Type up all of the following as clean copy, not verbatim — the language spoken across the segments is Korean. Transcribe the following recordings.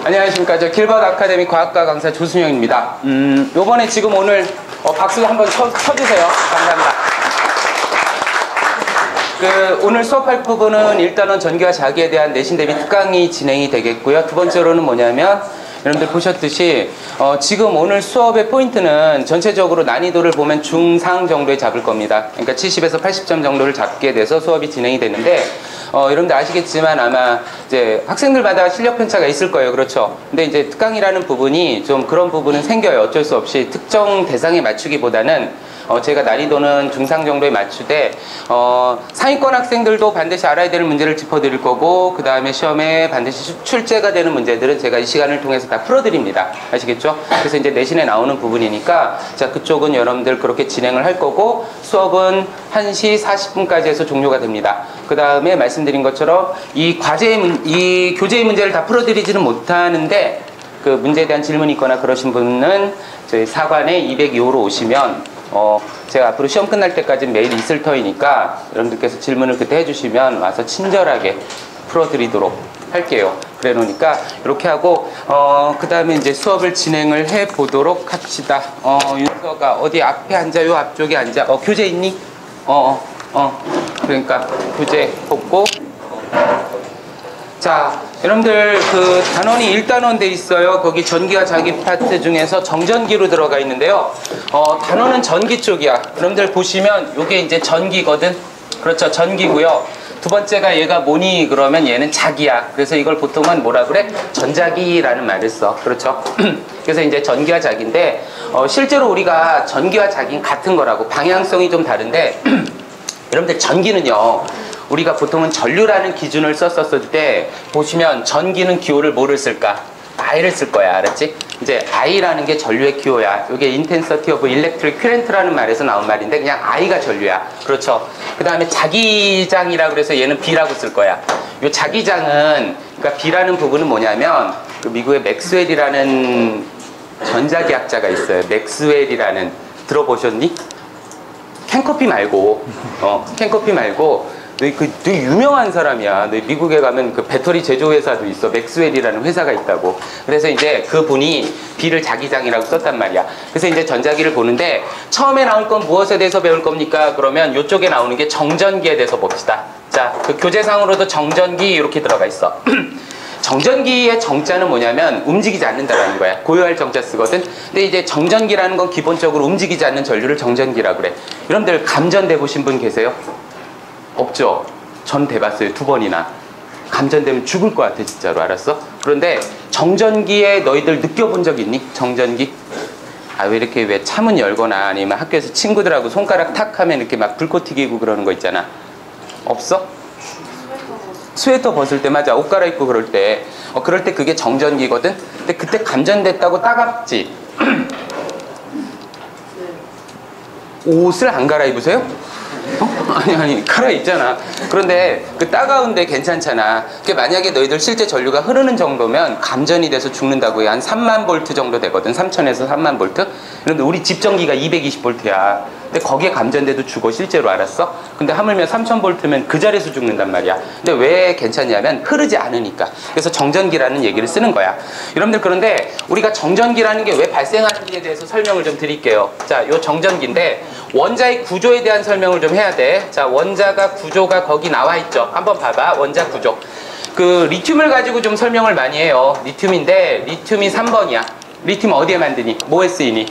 안녕하십니까. 저 길벗 아카데미 과학과 강사 조순영입니다. 요번에 지금 오늘 박수 한번 쳐주세요. 감사합니다. 오늘 수업할 부분은 일단은 전기와 자기에 대한 내신 대비 특강이 진행이 되겠고요. 두 번째로는 뭐냐면 여러분들 보셨듯이 지금 오늘 수업의 포인트는 전체적으로 난이도를 보면 중상 정도에 잡을 겁니다. 그러니까 70에서 80점 정도를 잡게 돼서 수업이 진행이 되는데 여러분들 아시겠지만 아마 이제 학생들마다 실력 편차가 있을 거예요. 그렇죠? 근데 이제 특강이라는 부분이 좀 그런 부분은 생겨요. 어쩔 수 없이 특정 대상에 맞추기보다는 제가 난이도는 중상 정도에 맞추되 상위권 학생들도 반드시 알아야 되는 문제를 짚어드릴 거고 그 다음에 시험에 반드시 출제가 되는 문제들은 제가 이 시간을 통해서 다 풀어드립니다. 아시겠죠? 그래서 이제 내신에 나오는 부분이니까 자 그쪽은 여러분들 그렇게 진행을 할 거고 수업은 1시 40분까지 해서 종료가 됩니다. 그 다음에 말씀드린 것처럼 이 교재의 문제를 다 풀어드리지는 못하는데 그 문제에 대한 질문이 있거나 그러신 분은 저희 사관에 202호로 오시면 제가 앞으로 시험 끝날 때까지 매일 있을 터이니까 여러분들께서 질문을 그때 해주시면 와서 친절하게 풀어드리도록 할게요. 그래 놓으니까 이렇게 하고 그 다음에 이제 수업을 진행을 해 보도록 합시다. 윤서가 어디 앞에 앉아? 요 앞쪽에 앉아. 교재 있니? 그러니까 교재 뽑고 자 여러분들 그 단원이 1단원 돼 있어요. 거기 전기와 자기 파트 중에서 정전기로 들어가 있는데요. 단원은 전기 쪽이야. 여러분들 보시면 요게 이제 전기거든. 그렇죠. 전기고요. 두 번째가 얘가 뭐니 그러면 얘는 자기야. 그래서 이걸 보통은 뭐라 그래? 전자기라는 말을 써. 그렇죠. 그래서 이제 전기와 자기인데 실제로 우리가 전기와 자기는 같은 거라고 방향성이 좀 다른데 여러분들 전기는요. 우리가 보통은 전류라는 기준을 썼었을 때 보시면 전기는 기호를 뭐를 쓸까? I를 쓸 거야. 알았지? 이제 I라는 게 전류의 기호야. 이게 intensity of electric current라는 말에서 나온 말인데 그냥 I가 전류야. 그렇죠? 그 다음에 자기장이라고 그래서 얘는 B라고 쓸 거야. 이 자기장은 그러니까 B라는 부분은 뭐냐면 그 미국의 맥스웰이라는 전자기학자가 있어요. 맥스웰이라는 들어보셨니? 캔커피 말고 캔커피 말고 되게 유명한 사람이야. 미국에 가면 그 배터리 제조회사도 있어. 맥스웰이라는 회사가 있다고. 그래서 이제 그 분이 B를 자기장이라고 썼단 말이야. 그래서 이제 전자기를 보는데 처음에 나올 건 무엇에 대해서 배울 겁니까? 그러면 이쪽에 나오는 게 정전기에 대해서 봅시다. 자, 그 교재상으로도 정전기 이렇게 들어가 있어. 정전기의 정자는 뭐냐면 움직이지 않는다라는 거야. 고요할 정자 쓰거든. 근데 이제 정전기라는 건 기본적으로 움직이지 않는 전류를 정전기라고 그래. 여러분들 감전돼 보신 분 계세요? 없죠? 전 돼봤어요. 2번이나. 감전되면 죽을 것 같아 진짜로. 알았어? 그런데 정전기에 너희들 느껴본 적 있니? 정전기? 왜 이렇게 왜 차문 열거나 아니면 학교에서 친구들하고 손가락 탁 하면 이렇게 막 불꽃 튀기고 그러는 거 있잖아. 없어? 스웨터 벗을 때 맞아. 옷 갈아입고 그럴 때 그럴 때 그게 정전기거든. 근데 그때 감전됐다고 따갑지? 옷을 안 갈아입으세요? 아니 갈아입잖아. 그런데 그 따가운데 괜찮잖아. 그게 만약에 너희들 실제 전류가 흐르는 정도면 감전이 돼서 죽는다고 해. 한 3만 볼트 정도 되거든. 3000에서 3만 볼트. 그런데 우리 집 전기가 220볼트야. 근데 거기에 감전돼도 죽어. 실제로. 알았어? 근데 하물며 3000 볼트면 그 자리에서 죽는단 말이야. 근데 왜 괜찮냐면 흐르지 않으니까. 그래서 정전기라는 얘기를 쓰는 거야. 여러분들 그런데 우리가 정전기라는 게 왜 발생하는지에 대해서 설명을 좀 드릴게요. 자, 요 정전기인데 원자의 구조에 대한 설명을 좀 해야 돼. 자, 원자가 구조가 거기 나와 있죠. 한번 봐봐. 원자 구조. 그 리튬을 가지고 좀 설명을 많이 해요. 리튬인데 리튬이 3번이야. 리튬 어디에 만드니? 뭐에 쓰이니?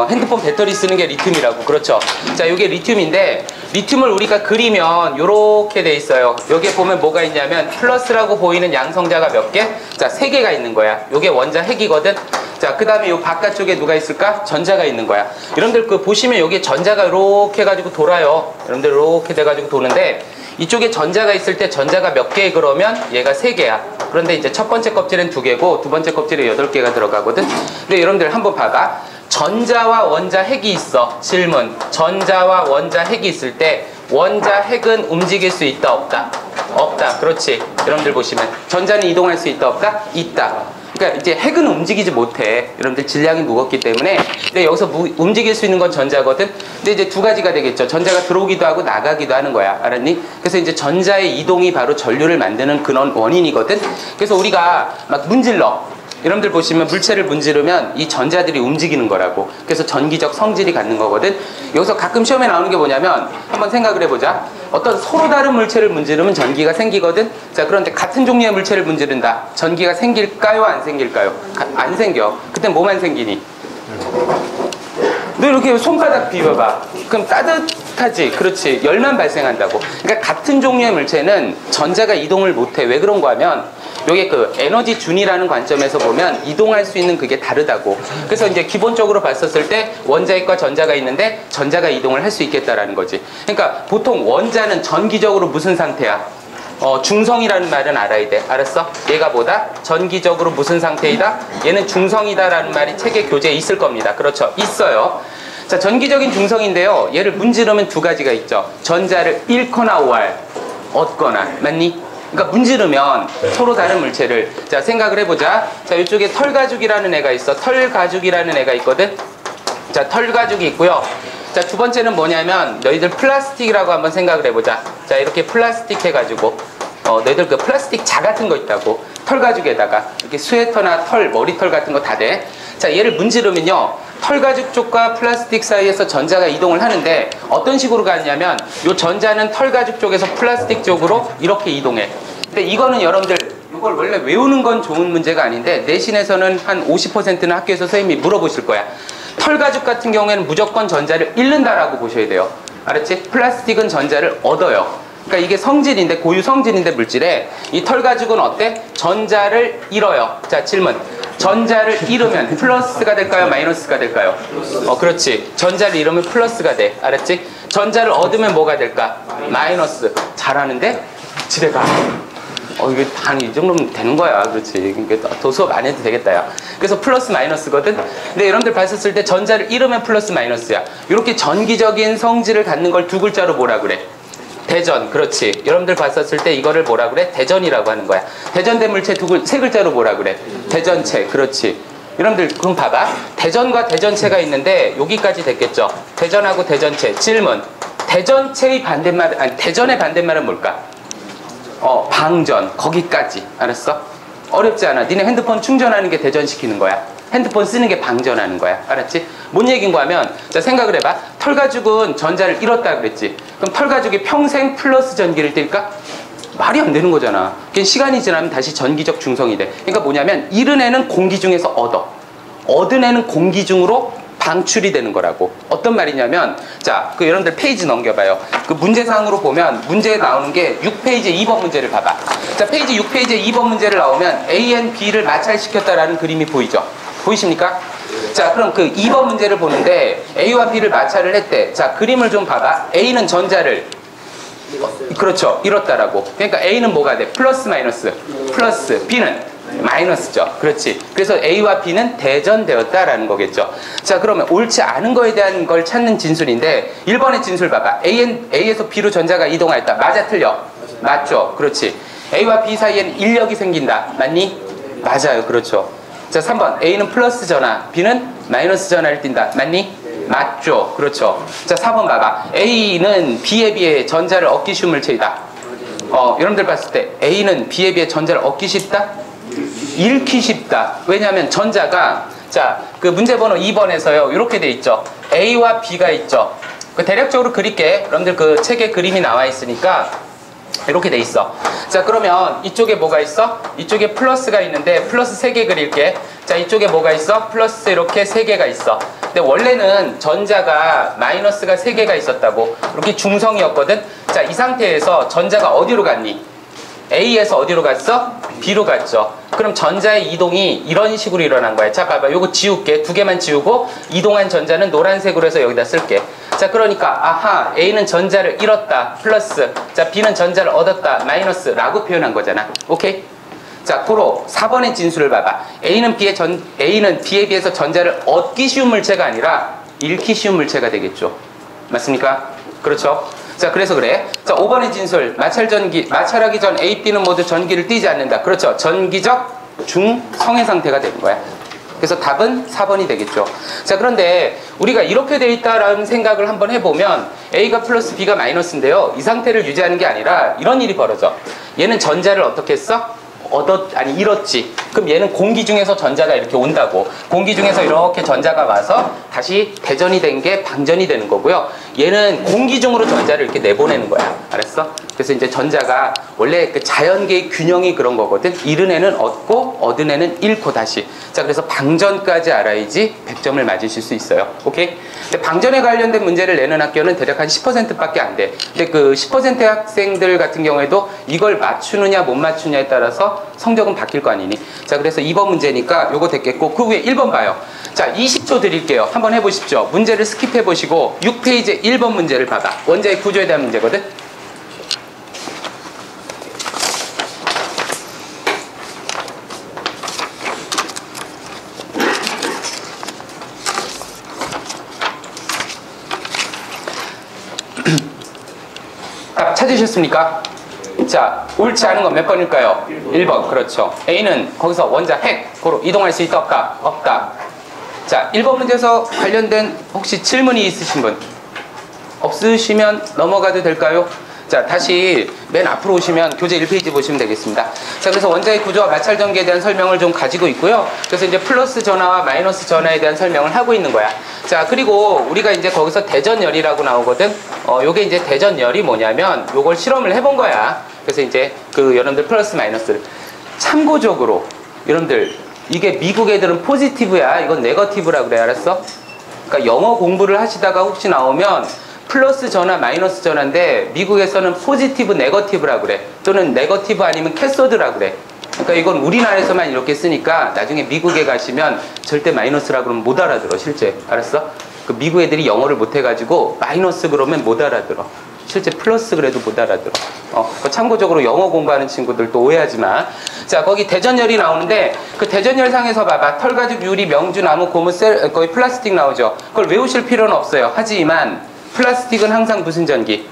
핸드폰 배터리 쓰는 게 리튬이라고. 그렇죠. 자, 이게 리튬인데 리튬을 우리가 그리면 요렇게 돼 있어요. 여기에 보면 뭐가 있냐면 플러스라고 보이는 양성자가 몇 개? 자, 3개가 있는 거야. 요게 원자 핵이거든. 자, 그 다음에 요 바깥쪽에 누가 있을까? 전자가 있는 거야. 여러분들 그 보시면 여기 전자가 이렇게 해가지고 돌아요. 여러분들 이렇게 돼가지고 도는데 이쪽에 전자가 있을 때 전자가 몇 개 그러면 얘가 3개야. 그런데 이제 첫 번째 껍질은 2개고 두 번째 껍질에 8개가 들어가거든. 근데 여러분들 한번 봐봐. 전자와 원자 핵이 있어. 질문. 전자와 원자 핵이 있을 때 원자 핵은 움직일 수 있다 없다? 없다. 그렇지. 여러분들 보시면 전자는 이동할 수 있다 없다? 있다. 그러니까 이제 핵은 움직이지 못해. 여러분들 질량이 무겁기 때문에. 근데 여기서 움직일 수 있는 건 전자거든. 근데 이제 두 가지가 되겠죠. 전자가 들어오기도 하고 나가기도 하는 거야. 알았니? 그래서 이제 전자의 이동이 바로 전류를 만드는 그런 원인이거든. 그래서 우리가 막 문질러. 여러분들 보시면 물체를 문지르면 이 전자들이 움직이는 거라고. 그래서 전기적 성질이 갖는 거거든. 여기서 가끔 시험에 나오는 게 뭐냐면 한번 생각을 해보자. 어떤 서로 다른 물체를 문지르면 전기가 생기거든. 자, 그런데 같은 종류의 물체를 문지른다. 전기가 생길까요? 안 생길까요? 안 생겨. 그땐 뭐만 생기니? 너 이렇게 손바닥 비벼봐. 그럼 따뜻하지. 그렇지. 열만 발생한다고. 그러니까 같은 종류의 물체는 전자가 이동을 못해. 왜 그런가 하면 요게 그 에너지 준이라는 관점에서 보면 이동할 수 있는 그게 다르다고. 그래서 이제 기본적으로 봤었을 때 원자핵과 전자가 있는데 전자가 이동을 할 수 있겠다라는 거지. 그러니까 보통 원자는 전기적으로 무슨 상태야? 중성이라는 말은 알아야 돼. 알았어? 얘가 뭐다? 전기적으로 무슨 상태이다? 얘는 중성이다라는 말이 책에 교재에 있을 겁니다. 그렇죠? 있어요. 자, 전기적인 중성인데요. 얘를 문지르면 두 가지가 있죠. 전자를 잃거나 얻거나. 맞니? 그러니까 문지르면 서로 다른 물체를, 자, 생각을 해보자. 자, 이쪽에 털가죽이라는 애가 있어. 털가죽이라는 애가 있거든. 자, 털가죽이 있고요. 자, 두 번째는 뭐냐면 너희들 플라스틱이라고 한번 생각을 해보자. 자, 이렇게 플라스틱 해가지고 너희들 그 플라스틱 자 같은 거 있다고. 털가죽에다가 이렇게 스웨터나 털, 머리털 같은 거 다 돼. 자, 얘를 문지르면요, 털가죽 쪽과 플라스틱 사이에서 전자가 이동을 하는데 어떤 식으로 가냐면 요 전자는 털가죽 쪽에서 플라스틱 쪽으로 이렇게 이동해. 근데 이거는 여러분들 이걸 원래 외우는 건 좋은 문제가 아닌데 내신에서는 한 50%는 학교에서 선생님이 물어보실 거야. 털가죽 같은 경우에는 무조건 전자를 잃는다라고 보셔야 돼요. 알았지? 플라스틱은 전자를 얻어요. 그러니까 이게 성질인데, 고유 성질인데 물질에 이 털가죽은 어때? 전자를 잃어요. 자, 질문. 전자를 잃으면 플러스가 될까요? 마이너스가 될까요? 그렇지. 전자를 잃으면 플러스가 돼. 알았지? 전자를 얻으면 뭐가 될까? 마이너스. 잘하는데? 집에 가. 이게 한 이 정도면 되는 거야. 그렇지. 그러니까 더 수업 안 해도 되겠다, 야. 그래서 플러스 마이너스거든? 근데 여러분들 봤었을 때 전자를 잃으면 플러스 마이너스야. 이렇게 전기적인 성질을 갖는 걸 두 글자로 뭐라 그래? 대전. 그렇지. 여러분들 봤었을 때 이거를 뭐라 그래? 대전이라고 하는 거야. 대전된 물체 세 글자로 뭐라 그래? 대전체. 그렇지. 여러분들 그럼 봐봐. 대전과 대전체가 있는데 여기까지 됐겠죠? 대전하고 대전체. 질문. 대전체의 반대말, 아니 대전의 반대말은 뭘까? 방전. 거기까지. 알았어? 어렵지 않아. 니네 핸드폰 충전하는 게 대전시키는 거야. 핸드폰 쓰는 게 방전하는 거야. 알았지? 뭔 얘기인가 하면, 자, 생각을 해봐. 털가죽은 전자를 잃었다 그랬지. 그럼 털가죽이 평생 플러스 전기를 띨까? 말이 안 되는 거잖아. 그게 시간이 지나면 다시 전기적 중성이 돼. 그러니까 뭐냐면 잃은 애는 공기 중에서 얻은 애는 공기 중으로 방출이 되는 거라고. 어떤 말이냐면, 자, 그 여러분들 페이지 넘겨봐요. 그 문제상으로 보면 문제에 나오는 게 6페이지 2번 문제를 봐봐. 자, 페이지 6페이지에 2번 문제를 나오면 A, B를 마찰시켰다라는 그림이 보이죠? 보이십니까? 자, 그럼 그 2번 문제를 보는데 A와 B를 마찰을 했대. 자, 그림을 좀 봐봐. A는 전자를 그렇죠. 잃었다라고. 그러니까 A는 뭐가 돼? 플러스 마이너스. 플러스. B는 마이너스죠. 그렇지. 그래서 A와 B는 대전되었다라는 거겠죠. 자, 그러면 옳지 않은 거에 대한 걸 찾는 진술인데 1번의 진술 봐봐. A에서 B로 전자가 이동하였다. 맞아, 틀려? 맞죠. 그렇지. A와 B 사이에는 인력이 생긴다. 맞니? 맞아요. 그렇죠. 자, 3번. A는 플러스 전하, B는 마이너스 전하를 띈다. 맞니? 맞죠. 그렇죠. 자, 4번 봐봐. A는 B에 비해 전자를 얻기 쉬운 물체이다. 여러분들 봤을 때 A는 B에 비해 전자를 얻기 쉽다? 잃기 쉽다. 왜냐하면 전자가, 자, 그 문제번호 2번에서요. 이렇게 돼 있죠. A와 B가 있죠. 그 대략적으로 그릴게. 여러분들 그 책에 그림이 나와 있으니까 이렇게 돼 있어. 자, 그러면 이쪽에 뭐가 있어? 이쪽에 플러스가 있는데 플러스 3개 그릴게. 자, 이쪽에 뭐가 있어? 플러스 이렇게 3개가 있어. 근데 원래는 전자가 마이너스가 3개가 있었다고. 이렇게 중성이었거든. 자, 이 상태에서 전자가 어디로 갔니? A에서 어디로 갔어? B로 갔죠. 그럼 전자의 이동이 이런 식으로 일어난 거야. 자, 봐봐. 요거 지울게. 2개만 지우고 이동한 전자는 노란색으로 해서 여기다 쓸게. 자, 그러니까 아하, A는 전자를 잃었다. 플러스. 자, B는 전자를 얻었다. 마이너스. 라고 표현한 거잖아. 오케이? 자, 고로 4번의 진술을 봐봐. A는 B에 비해서 전자를 얻기 쉬운 물체가 아니라 잃기 쉬운 물체가 되겠죠. 맞습니까? 그렇죠? 자, 그래서 그래. 자, 5번의 진술. 마찰하기 전 A, B는 모두 전기를 띠지 않는다. 그렇죠. 전기적 중성의 상태가 되는 거야. 그래서 답은 4번이 되겠죠. 자, 그런데 우리가 이렇게 돼 있다라는 생각을 한번 해보면 A가 플러스 B가 마이너스인데요. 이 상태를 유지하는 게 아니라 이런 일이 벌어져. 얘는 전자를 어떻게 했어? 잃었지. 그럼 얘는 공기 중에서 전자가 이렇게 온다고. 공기 중에서 이렇게 전자가 와서 다시 대전이 된 게 방전이 되는 거고요. 얘는 공기 중으로 전자를 이렇게 내보내는 거야. 알았어? 그래서 이제 전자가 원래 그 자연계의 균형이 그런 거거든. 잃은 애는 얻고 얻은 애는 잃고 다시. 자, 그래서 방전까지 알아야지 100점을 맞으실 수 있어요. 오케이? 근데 방전에 관련된 문제를 내는 학교는 대략 한 10%밖에 안 돼. 근데 그 10%의 학생들 같은 경우에도 이걸 맞추느냐 못 맞추냐에 따라서 성적은 바뀔 거 아니니. 자, 그래서 2번 문제니까 요거 됐겠고, 그 위에 1번 봐요. 자, 20초 드릴게요. 한번 해보십시오. 문제를 스킵해 보시고 6페이지 1번 문제를 봐봐. 원자의 구조에 대한 문제거든. 답 찾으셨습니까? 자, 옳지 않은 건 몇 번일까요? 1번. 그렇죠. A는 거기서 원자 핵으로 이동할 수 있다 없다? 없다. 자, 1번 문제에서 관련된 혹시 질문이 있으신 분? 없으시면 넘어가도 될까요? 자, 다시 맨 앞으로 오시면 교재 1페이지 보시면 되겠습니다. 자, 그래서 원자의 구조와 마찰 전기에 대한 설명을 좀 가지고 있고요. 그래서 이제 플러스 전하와 마이너스 전하에 대한 설명을 하고 있는 거야. 자, 그리고 우리가 이제 거기서 대전열이라고 나오거든. 요게 이제 대전열이 뭐냐면 요걸 실험을 해본 거야. 그래서 이제 그 여러분들 플러스 마이너스를 참고적으로 여러분들 이게 미국 애들은 포지티브야. 이건 네거티브라 그래. 알았어? 그러니까 영어 공부를 하시다가 혹시 나오면 플러스 전화, 마이너스 전화인데 미국에서는 포지티브, 네거티브라 그래. 또는 네거티브 아니면 캐소드라 그래. 그러니까 이건 우리나라에서만 이렇게 쓰니까 나중에 미국에 가시면 절대 마이너스라 그러면 못 알아들어. 실제. 알았어? 그 미국 애들이 영어를 못 해가지고 마이너스 그러면 못 알아들어. 실제 플러스 그래도 못 알아들어. 참고적으로 영어 공부하는 친구들도 오해하지 마. 자, 거기 대전열이 나오는데 그 대전열상에서 봐봐. 털가죽, 유리, 명주, 나무, 고무, 거기 플라스틱 나오죠. 그걸 외우실 필요는 없어요. 하지만 플라스틱은 항상 무슨 전기?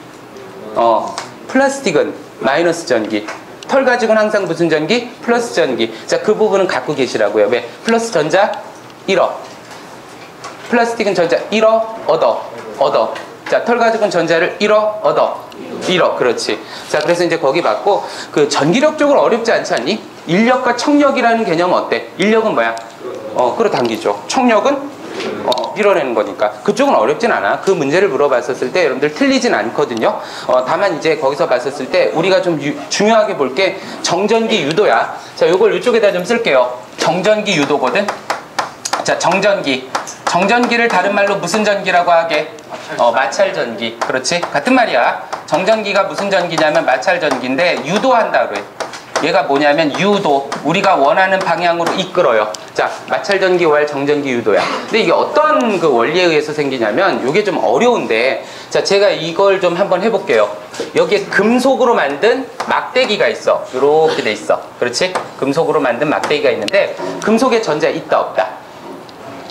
플라스틱은 마이너스 전기. 털가죽은 항상 무슨 전기? 플러스 전기. 자, 그 부분은 갖고 계시라고요. 왜? 플러스 전자 잃어. 플라스틱은 전자 잃어, 얻어. 자, 털가죽은 전자를 잃어, 잃어. 그렇지. 자, 그래서 이제 거기 받고 그 전기력 쪽으로 어렵지 않지 않니? 인력과 청력이라는 개념은 어때? 인력은 뭐야? 끌어당기죠. 청력은 밀어내는 거니까. 그쪽은 어렵진 않아. 그 문제를 물어봤었을 때 여러분들 틀리진 않거든요. 다만 이제 거기서 봤었을 때 우리가 좀 중요하게 볼 게 정전기 유도야. 자, 요걸 이쪽에다 좀 쓸게요. 정전기 유도거든. 자, 정전기를 다른 말로 무슨 전기라고 하게? 마찰전기. 그렇지? 같은 말이야. 정전기가 무슨 전기냐면 마찰전기인데 유도한다 그래. 얘가 뭐냐면 유도. 우리가 원하는 방향으로 이끌어요. 자, 마찰전기 왈 정전기 유도야. 근데 이게 어떤 그 원리에 의해서 생기냐면 이게 좀 어려운데, 자, 제가 이걸 좀 한번 해볼게요. 여기에 금속으로 만든 막대기가 있어. 이렇게 돼 있어. 그렇지? 금속으로 만든 막대기가 있는데 금속에 전자 있다 없다?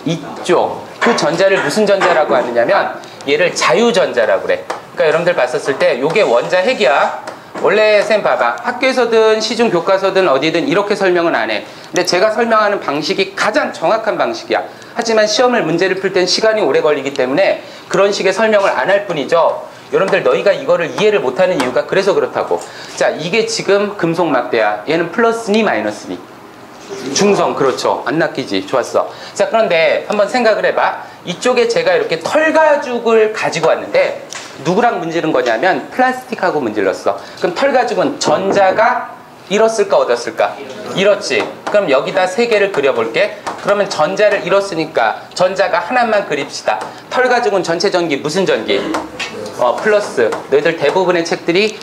있죠. 그 전자를 무슨 전자라고 하느냐면 얘를 자유전자라고 그래. 그러니까 여러분들 봤었을 때 이게 원자 핵이야. 원래 쌤 봐봐. 학교에서든 시중 교과서든 어디든 이렇게 설명은 안 해. 근데 제가 설명하는 방식이 가장 정확한 방식이야. 하지만 시험을 문제를 풀 땐 시간이 오래 걸리기 때문에 그런 식의 설명을 안 할 뿐이죠. 여러분들 너희가 이거를 이해를 못하는 이유가 그래서 그렇다고. 자, 이게 지금 금속 막대야. 얘는 플러스니 마이너스니? 중성. 그렇죠. 안 낚이지. 좋았어. 자, 그런데 한번 생각을 해봐. 이쪽에 제가 이렇게 털가죽을 가지고 왔는데 누구랑 문지른 거냐면 플라스틱하고 문질렀어. 그럼 털가죽은 전자가 잃었을까 얻었을까? 잃었지. 그럼 여기다 세 개를 그려볼게. 그러면 전자를 잃었으니까 전자가 하나만 그립시다. 털가죽은 전체 전기 무슨 전기? 플러스. 너희들 대부분의 책들이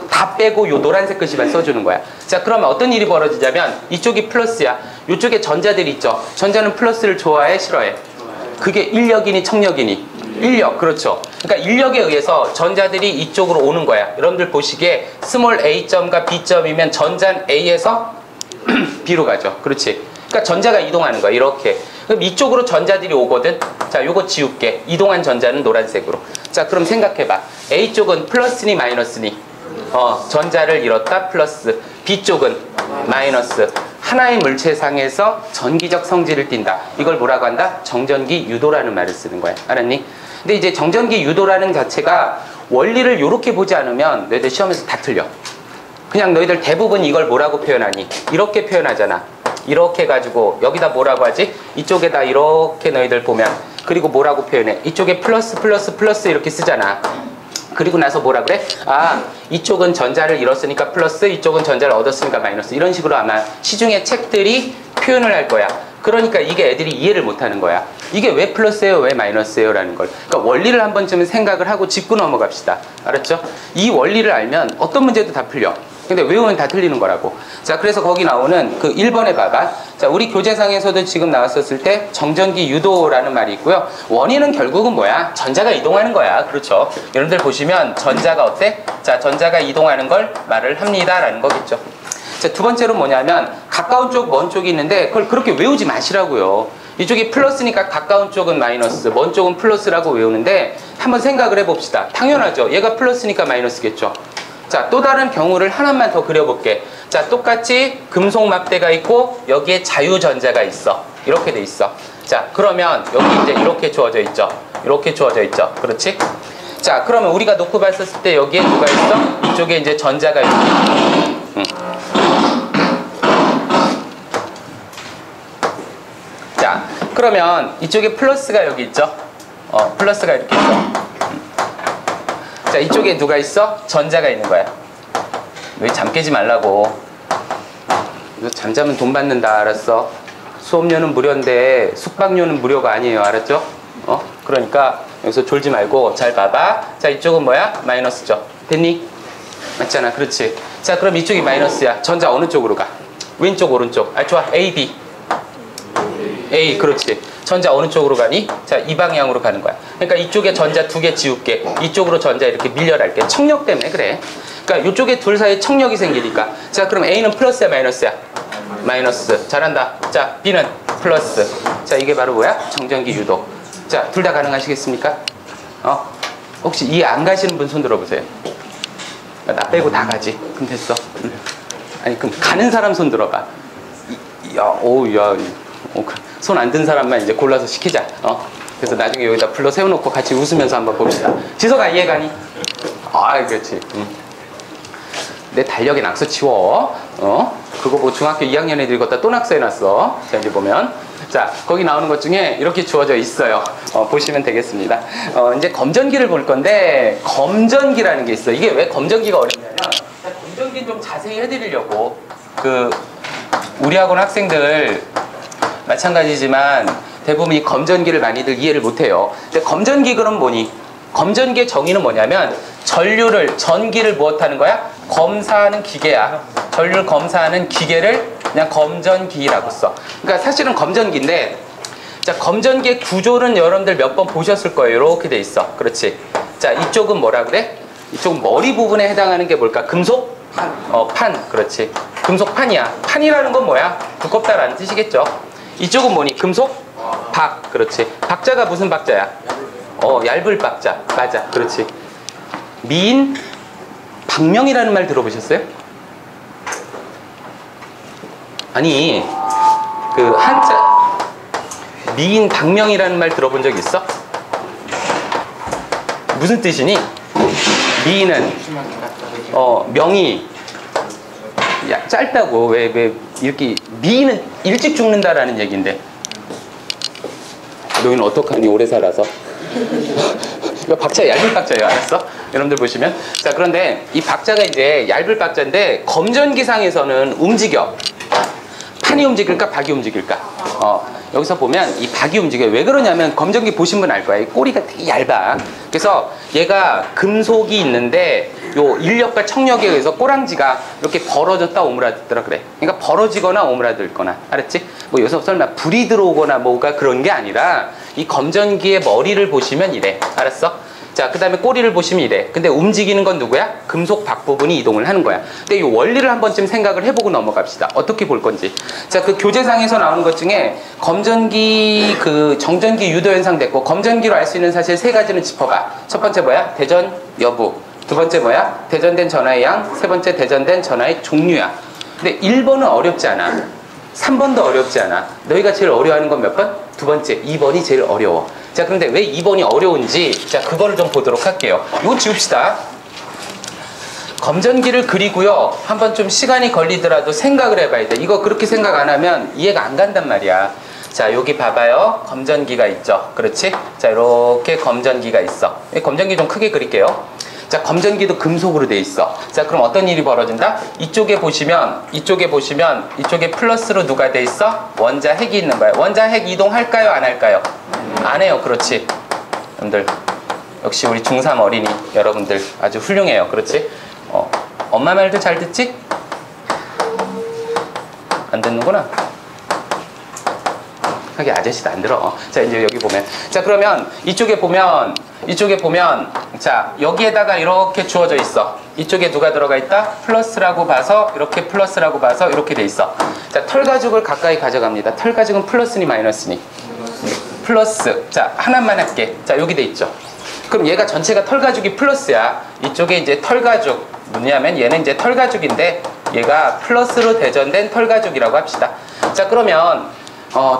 다 빼고 요 노란색 글씨만 써주는 거야. 자, 그러면 어떤 일이 벌어지냐면 이쪽이 플러스야. 이쪽에 전자들이 있죠. 전자는 플러스를 좋아해 싫어해? 그게 인력이니 청력이니? 인력. 그렇죠. 그러니까 인력에 의해서 전자들이 이쪽으로 오는 거야. 여러분들 보시기에 스몰 A점과 B점이면 전자는 A에서 B로 가죠. 그렇지. 그러니까 전자가 이동하는 거야. 이렇게. 그럼 이쪽으로 전자들이 오거든. 자, 요거 지울게. 이동한 전자는 노란색으로. 자, 그럼 생각해봐. A쪽은 플러스니 마이너스니? 전자를 잃었다 플러스. B쪽은 마이너스. 하나의 물체상에서 전기적 성질을 띈다. 이걸 뭐라고 한다? 정전기 유도라는 말을 쓰는 거야. 알았니? 근데 이제 정전기 유도라는 자체가 원리를 이렇게 보지 않으면 너희들 시험에서 다 틀려. 그냥 너희들 대부분 이걸 뭐라고 표현하니? 이렇게 표현하잖아. 이렇게 해가지고 여기다 뭐라고 하지? 이쪽에다 이렇게 너희들 보면 그리고 뭐라고 표현해? 이쪽에 플러스 플러스 플러스 이렇게 쓰잖아. 그리고 나서 뭐라 그래? 아, 이쪽은 전자를 잃었으니까 플러스, 이쪽은 전자를 얻었으니까 마이너스. 이런 식으로 아마 시중의 책들이 표현을 할 거야. 그러니까 이게 애들이 이해를 못하는 거야. 이게 왜 플러스예요? 왜 마이너스예요? 라는 걸. 그러니까 원리를 한 번쯤은 생각을 하고 짚고 넘어갑시다. 알았죠? 이 원리를 알면 어떤 문제도 다 풀려. 근데 외우면 다 틀리는 거라고. 자, 그래서 거기 나오는 그 1번에 봐봐. 자, 우리 교재상에서도 지금 나왔었을 때 정전기 유도라는 말이 있고요. 원인은 결국은 뭐야? 전자가 이동하는 거야. 그렇죠? 여러분들 보시면 전자가 어때? 자, 전자가 이동하는 걸 말을 합니다. 라는 거겠죠. 자, 두 번째로 뭐냐면 가까운 쪽, 먼 쪽이 있는데 그걸 그렇게 외우지 마시라고요. 이쪽이 플러스니까 가까운 쪽은 마이너스, 먼 쪽은 플러스라고 외우는데 한번 생각을 해봅시다. 당연하죠. 얘가 플러스니까 마이너스겠죠. 자, 또 다른 경우를 하나만 더 그려볼게. 자, 똑같이 금속 막대가 있고 여기에 자유전자가 있어. 이렇게 돼 있어. 자, 그러면 여기 이제 이렇게 주어져 있죠. 이렇게 주어져 있죠. 그렇지? 자, 그러면 우리가 놓고 봤을 때 여기에 누가 있어? 이쪽에 이제 전자가 있고. 자, 그러면 이쪽에 플러스가 여기 있죠. 플러스가 이렇게 있어. 자, 이쪽에 누가 있어? 전자가 있는 거야. 왜 잠 깨지 말라고. 너 잠자면 돈 받는다. 알았어? 수업료는 무료인데 숙박료는 무료가 아니에요. 알았죠? 그러니까 여기서 졸지 말고 잘 봐봐. 자, 이쪽은 뭐야? 마이너스죠. 됐니? 맞잖아. 그렇지. 자, 그럼 이쪽이 마이너스야. 전자 어느 쪽으로 가? 왼쪽, 오른쪽. 아, 좋아. A, B. A, 그렇지. 전자 어느 쪽으로 가니? 자, 이 방향으로 가는 거야. 그러니까 이쪽에 전자 두 개 지울게. 이쪽으로 전자 이렇게 밀려날게. 청력 때문에 그래. 그러니까 이쪽에 둘 사이에 청력이 생기니까. 자, 그럼 A는 플러스야, 마이너스야? 마이너스. 잘한다. 자, B는 플러스. 자, 이게 바로 뭐야? 정전기 유도. 자, 둘 다 가능하시겠습니까? 혹시 이해 안 가시는 분 손 들어보세요. 나 빼고 다 가지. 그럼 됐어. 아니, 그럼 가는 사람 손 들어봐. 손 안 든 사람만 이제 골라서 시키자. 그래서 나중에 여기다 불러 세워놓고 같이 웃으면서 한번 봅시다. 지석아, 이해가니? 아, 그렇지. 내 달력에 낙서 치워. 그거 뭐 중학교 2학년 애들이 걷다 또 낙서해놨어. 자, 이제 보면. 자, 거기 나오는 것 중에 이렇게 주어져 있어요. 보시면 되겠습니다. 이제 검전기를 볼 건데, 검전기라는 게 있어. 이게 왜 검전기가 어렵냐면, 검전기 좀 자세히 해드리려고. 우리 학원 학생들, 마찬가지지만 대부분 이 검전기를 많이들 이해를 못해요. 근데 검전기 그럼 뭐니? 검전기의 정의는 뭐냐면 전기를 무엇하는 거야? 검사하는 기계야. 전류를 검사하는 기계를 그냥 검전기라고 써. 그러니까 사실은 검전기인데, 자, 검전기의 구조는 여러분들 몇 번 보셨을 거예요. 이렇게 돼 있어. 그렇지. 자, 이쪽은 뭐라 그래? 이쪽은 머리 부분에 해당하는 게 뭘까? 금속? 판. 그렇지. 금속판이야. 판이라는 건 뭐야? 두껍다라는 뜻이겠죠. 이쪽은 뭐니? 금속? 박. 그렇지. 박자가 무슨 박자야? 얇을 박자. 맞아. 그렇지. 미인 박명이라는 말 들어보셨어요? 아니, 그 한자 미인 박명이라는 말 들어본 적 있어? 무슨 뜻이니? 미인은 명이 짧다고. 왜 이렇게 미인은 일찍 죽는다라는 얘기인데 너희는 어떡하니? 오래 살아서. 이거 박자 얇은 박자예요. 알았어? 여러분들 보시면. 자, 그런데 이 박자가 이제 얇은 박자인데 검전기상에서는 움직여. 판이 움직일까? 박이 움직일까? 여기서 보면 이 박이 움직여요. 왜 그러냐면 검전기 보신 분 알 거야. 이 꼬리가 되게 얇아. 그래서 얘가 금속이 있는데 요 인력과 청력에 의해서 꼬랑지가 이렇게 벌어졌다 오므라들더라 그래. 그러니까 벌어지거나 오므라들거나. 알았지? 뭐 여기서 설마 불이 들어오거나 뭐가 그런 게 아니라 이 검전기의 머리를 보시면 이래. 알았어? 자, 그 다음에 꼬리를 보시면 이래. 근데 움직이는 건 누구야? 금속 박 부분이 이동을 하는 거야. 근데 이 원리를 한 번쯤 생각을 해보고 넘어갑시다. 어떻게 볼 건지. 자, 그 교재상에서 나오는 것 중에 검전기, 정전기 유도 현상 됐고, 검전기로 알 수 있는 사실 세 가지는 짚어봐. 첫 번째 뭐야? 대전 여부. 두 번째 뭐야? 대전된 전하의 양. 세 번째 대전된 전하의 종류야. 근데 1번은 어렵지 않아. 3번도 어렵지 않아. 너희가 제일 어려워하는 건 몇 번? 두 번째, 2번이 제일 어려워. 자, 그런데 왜 2번이 어려운지, 자, 그거를 좀 보도록 할게요. 이건 지웁시다. 검전기를 그리고요, 한번 좀 시간이 걸리더라도 생각을 해봐야 돼. 이거 그렇게 생각 안 하면 이해가 안 간단 말이야. 자, 여기 봐봐요. 검전기가 있죠. 그렇지? 자, 이렇게 검전기가 있어. 검전기 좀 크게 그릴게요. 자, 검전기도 금속으로 돼 있어. 자, 그럼 어떤 일이 벌어진다? 이쪽에 보시면 이쪽에 플러스로 누가 돼 있어? 원자 핵이 있는 거야. 원자 핵 이동할까요? 안 할까요? 안 해요. 그렇지? 여러분들, 역시 우리 중3 어린이 여러분들 아주 훌륭해요. 그렇지? 엄마 말도 잘 듣지? 안 듣는구나. 하긴 아저씨도 안 들어. 자, 이제 여기 보면, 자, 그러면 이쪽에 보면 자, 여기에다가 이렇게 주어져 있어. 이쪽에 누가 들어가 있다? 플러스라고 봐서 이렇게 플러스라고 봐서 이렇게 돼 있어. 자, 털가죽을 가까이 가져갑니다. 털가죽은 플러스니 마이너스니? 플러스. 자, 하나만 할게. 자, 여기 돼 있죠. 그럼 얘가 전체가 털가죽이 플러스야. 이쪽에 이제 털가죽 뭐냐면 얘는 이제 털가죽인데 얘가 플러스로 대전된 털가죽이라고 합시다. 자, 그러면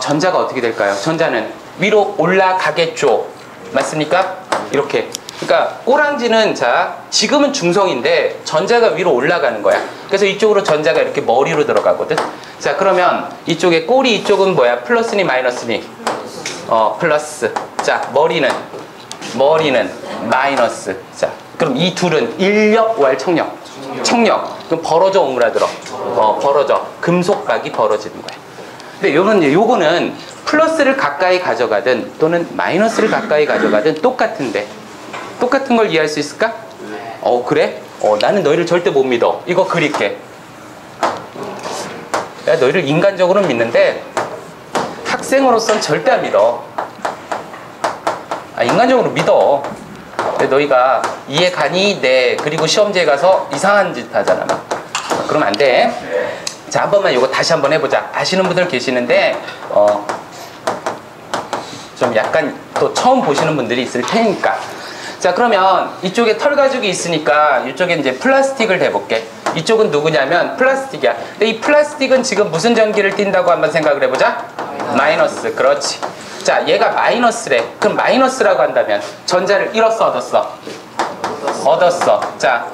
전자가 어떻게 될까요? 전자는 위로 올라가겠죠. 맞습니까? 이렇게. 그러니까 꼬랑지는, 자, 지금은 중성인데 전자가 위로 올라가는 거야. 그래서 이쪽으로 전자가 이렇게 머리로 들어가거든. 자, 그러면 이쪽에 꼬리 이쪽은 뭐야? 플러스니 마이너스니? 플러스. 자, 머리는 마이너스. 자, 그럼 이 둘은 인력, 왈, 청력. 그럼 벌어져 오므라들어. 벌어져. 금속박이 벌어지는 거야. 근데 요거는 플러스를 가까이 가져가든 또는 마이너스를 가까이 가져가든 똑같은데, 똑같은 걸 이해할 수 있을까? 그래? 나는 너희를 절대 못 믿어. 이거 그릴게. 내가 너희를 인간적으로는 믿는데 학생으로선 절대 안 믿어. 인간적으로 믿어. 근데 너희가 이해 가니? 네. 그리고 시험지에 가서 이상한 짓 하잖아. 그러면 안 돼. 자, 한 번만 이거 다시 한번 해보자. 아시는 분들 계시는데 좀 약간 또 처음 보시는 분들이 있을 테니까. 자, 그러면 이쪽에 털가죽이 있으니까 이쪽에 이제 플라스틱을 대볼게. 이쪽은 누구냐면 플라스틱이야. 근데 이 플라스틱은 지금 무슨 전기를 띈다고 한번 생각을 해보자. 마이너스. 그렇지. 자, 얘가 마이너스래. 그럼 마이너스라고 한다면 전자를 잃었어, 얻었어. 자,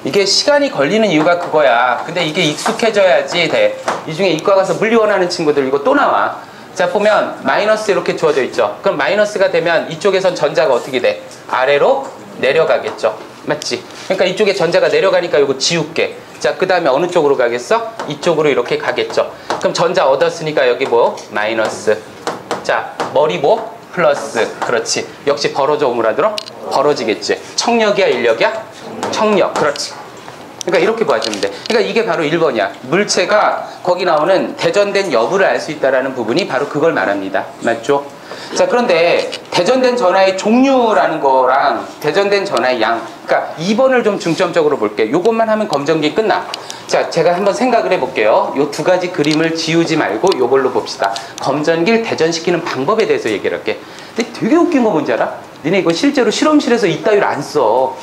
이게 시간이 걸리는 이유가 그거야. 근데 이게 익숙해져야지 돼. 이 중에 이과 가서 물리원 하는 친구들 이거 또 나와. 자, 보면 마이너스 이렇게 주어져 있죠. 그럼 마이너스가 되면 이쪽에선 전자가 어떻게 돼? 아래로 내려가겠죠. 맞지? 그러니까 이쪽에 전자가 내려가니까 이거 지울게. 자, 그 다음에 어느 쪽으로 가겠어? 이쪽으로 이렇게 가겠죠. 그럼 전자 얻었으니까 여기 뭐? 마이너스. 자, 머리 뭐? 플러스. 그렇지. 역시 벌어져 오므라들어? 벌어지겠지. 청력이야, 인력이야? 청력. 그렇지. 그러니까 이렇게 봐주면 돼. 그러니까 이게 바로 1번이야. 물체가 거기 나오는 대전된 여부를 알 수 있다는 부분이 바로 그걸 말합니다. 맞죠? 자, 그런데 대전된 전하의 종류라는 거랑 대전된 전하의 양, 그러니까 2번을 좀 중점적으로 볼게. 이것만 하면 검정기 끝나. 자, 제가 한번 생각을 해볼게요. 요 두 가지 그림을 지우지 말고 요걸로 봅시다. 검전기를 대전시키는 방법에 대해서 얘기를 할게. 근데 되게 웃긴 거 뭔지 알아? 니네 이거 실제로 실험실에서 이따위로 안 써.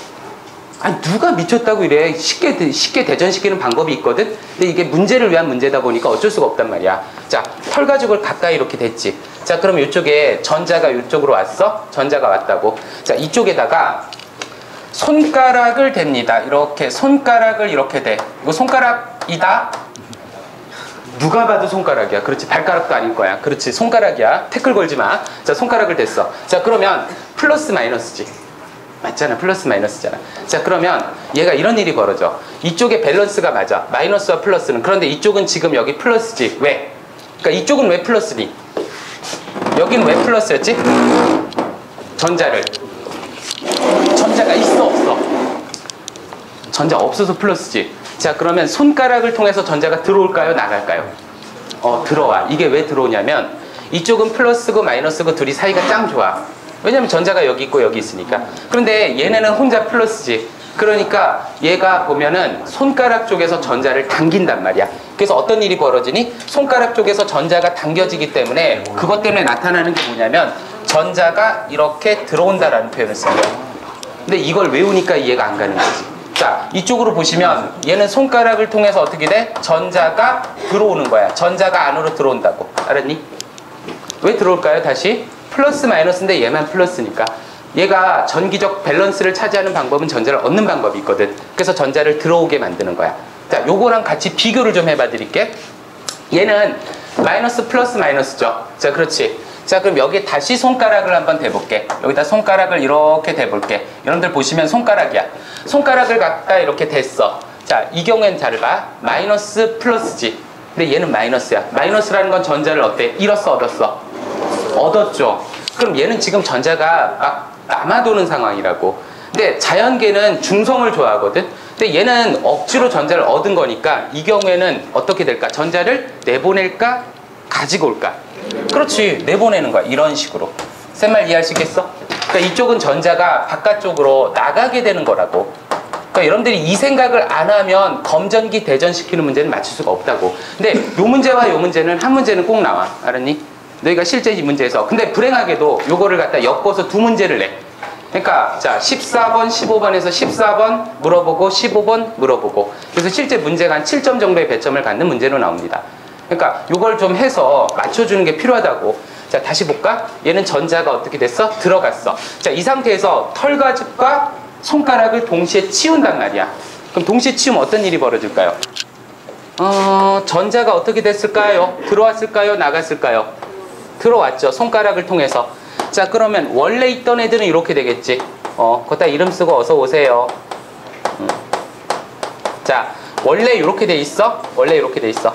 아니, 누가 미쳤다고 이래. 쉽게 대전시키는 방법이 있거든. 근데 이게 문제를 위한 문제다 보니까 어쩔 수가 없단 말이야. 자, 털가죽을 가까이 이렇게 댔지. 자, 그럼 이쪽에 전자가 이쪽으로 왔어? 전자가 왔다고. 자, 이쪽에다가 손가락을 댑니다. 이렇게 손가락을 이렇게 대. 이거 손가락이다? 누가 봐도 손가락이야. 그렇지. 발가락도 아닐 거야. 그렇지. 손가락이야. 태클 걸지 마. 자, 손가락을 댔어. 자, 그러면 플러스 마이너스지. 맞잖아. 플러스 마이너스잖아. 자, 그러면 얘가 이런 일이 벌어져. 이쪽에 밸런스가 맞아. 마이너스와 플러스는. 그런데 이쪽은 지금 여기 플러스지. 왜? 그러니까 이쪽은 왜 플러스니? 여기는 왜 플러스였지? 전자가 있어, 없어? 전자 없어서 플러스지. 자, 그러면 손가락을 통해서 전자가 들어올까요, 나갈까요? 들어와. 이게 왜 들어오냐면 이쪽은 플러스고 마이너스고 둘이 사이가 짱 좋아. 왜냐면 전자가 여기 있고 여기 있으니까. 그런데 얘네는 혼자 플러스지. 그러니까 얘가 보면은 손가락 쪽에서 전자를 당긴단 말이야. 그래서 어떤 일이 벌어지니? 손가락 쪽에서 전자가 당겨지기 때문에 그것 때문에 나타나는 게 뭐냐면 전자가 이렇게 들어온다라는 표현을 써요. 근데 이걸 외우니까 이해가 안 가는 거지. 자, 이쪽으로 보시면 얘는 손가락을 통해서 어떻게 돼? 전자가 들어오는 거야. 전자가 안으로 들어온다고. 알았니? 왜 들어올까요? 다시 플러스 마이너스인데 얘만 플러스니까. 얘가 전기적 밸런스를 차지하는 방법은 전자를 얻는 방법이 있거든. 그래서 전자를 들어오게 만드는 거야. 자, 요거랑 같이 비교를 좀 해봐 드릴게. 얘는 마이너스 플러스 마이너스죠. 자, 그렇지. 자, 그럼 여기에 다시 손가락을 한번 대볼게. 여기다 손가락을 이렇게 대볼게. 여러분들 보시면 손가락이야. 손가락을 갖다 이렇게 댔어. 자, 이 경우엔 잘 봐. 마이너스 플러스지. 근데 얘는 마이너스야. 마이너스라는 건 전자를 어때? 잃었어, 얻었어? 얻었죠. 그럼 얘는 지금 전자가 막 남아도는 상황이라고. 근데 자연계는 중성을 좋아하거든. 근데 얘는 억지로 전자를 얻은 거니까 이 경우에는 어떻게 될까? 전자를 내보낼까? 가지고 올까? 그렇지. 내보내는 거야. 이런 식으로. 쌤 말 이해할 수 있겠어? 그러니까 이쪽은 전자가 바깥쪽으로 나가게 되는 거라고. 그러니까 여러분들이 이 생각을 안 하면 검전기 대전시키는 문제는 맞출 수가 없다고. 근데 요 문제와 요 문제는 한 문제는 꼭 나와. 알았니? 너희가 실제 이 문제에서. 근데 불행하게도 요거를 갖다 엮어서 두 문제를 내. 그러니까 자 14번, 15번에서 14번 물어보고 15번 물어보고. 그래서 실제 문제가 한 7점 정도의 배점을 갖는 문제로 나옵니다. 그러니까 요걸 좀 해서 맞춰주는 게 필요하다고. 자, 다시 볼까? 얘는 전자가 어떻게 됐어? 들어갔어. 자, 이 상태에서 털가죽과 손가락을 동시에 치운단 말이야. 그럼 동시에 치우면 어떤 일이 벌어질까요? 전자가 어떻게 됐을까요? 들어왔을까요? 나갔을까요? 들어왔죠. 손가락을 통해서. 자, 그러면 원래 있던 애들은 이렇게 되겠지. 거기다 이름 쓰고 어서 오세요. 자, 원래 이렇게 돼 있어? 원래 이렇게 돼 있어.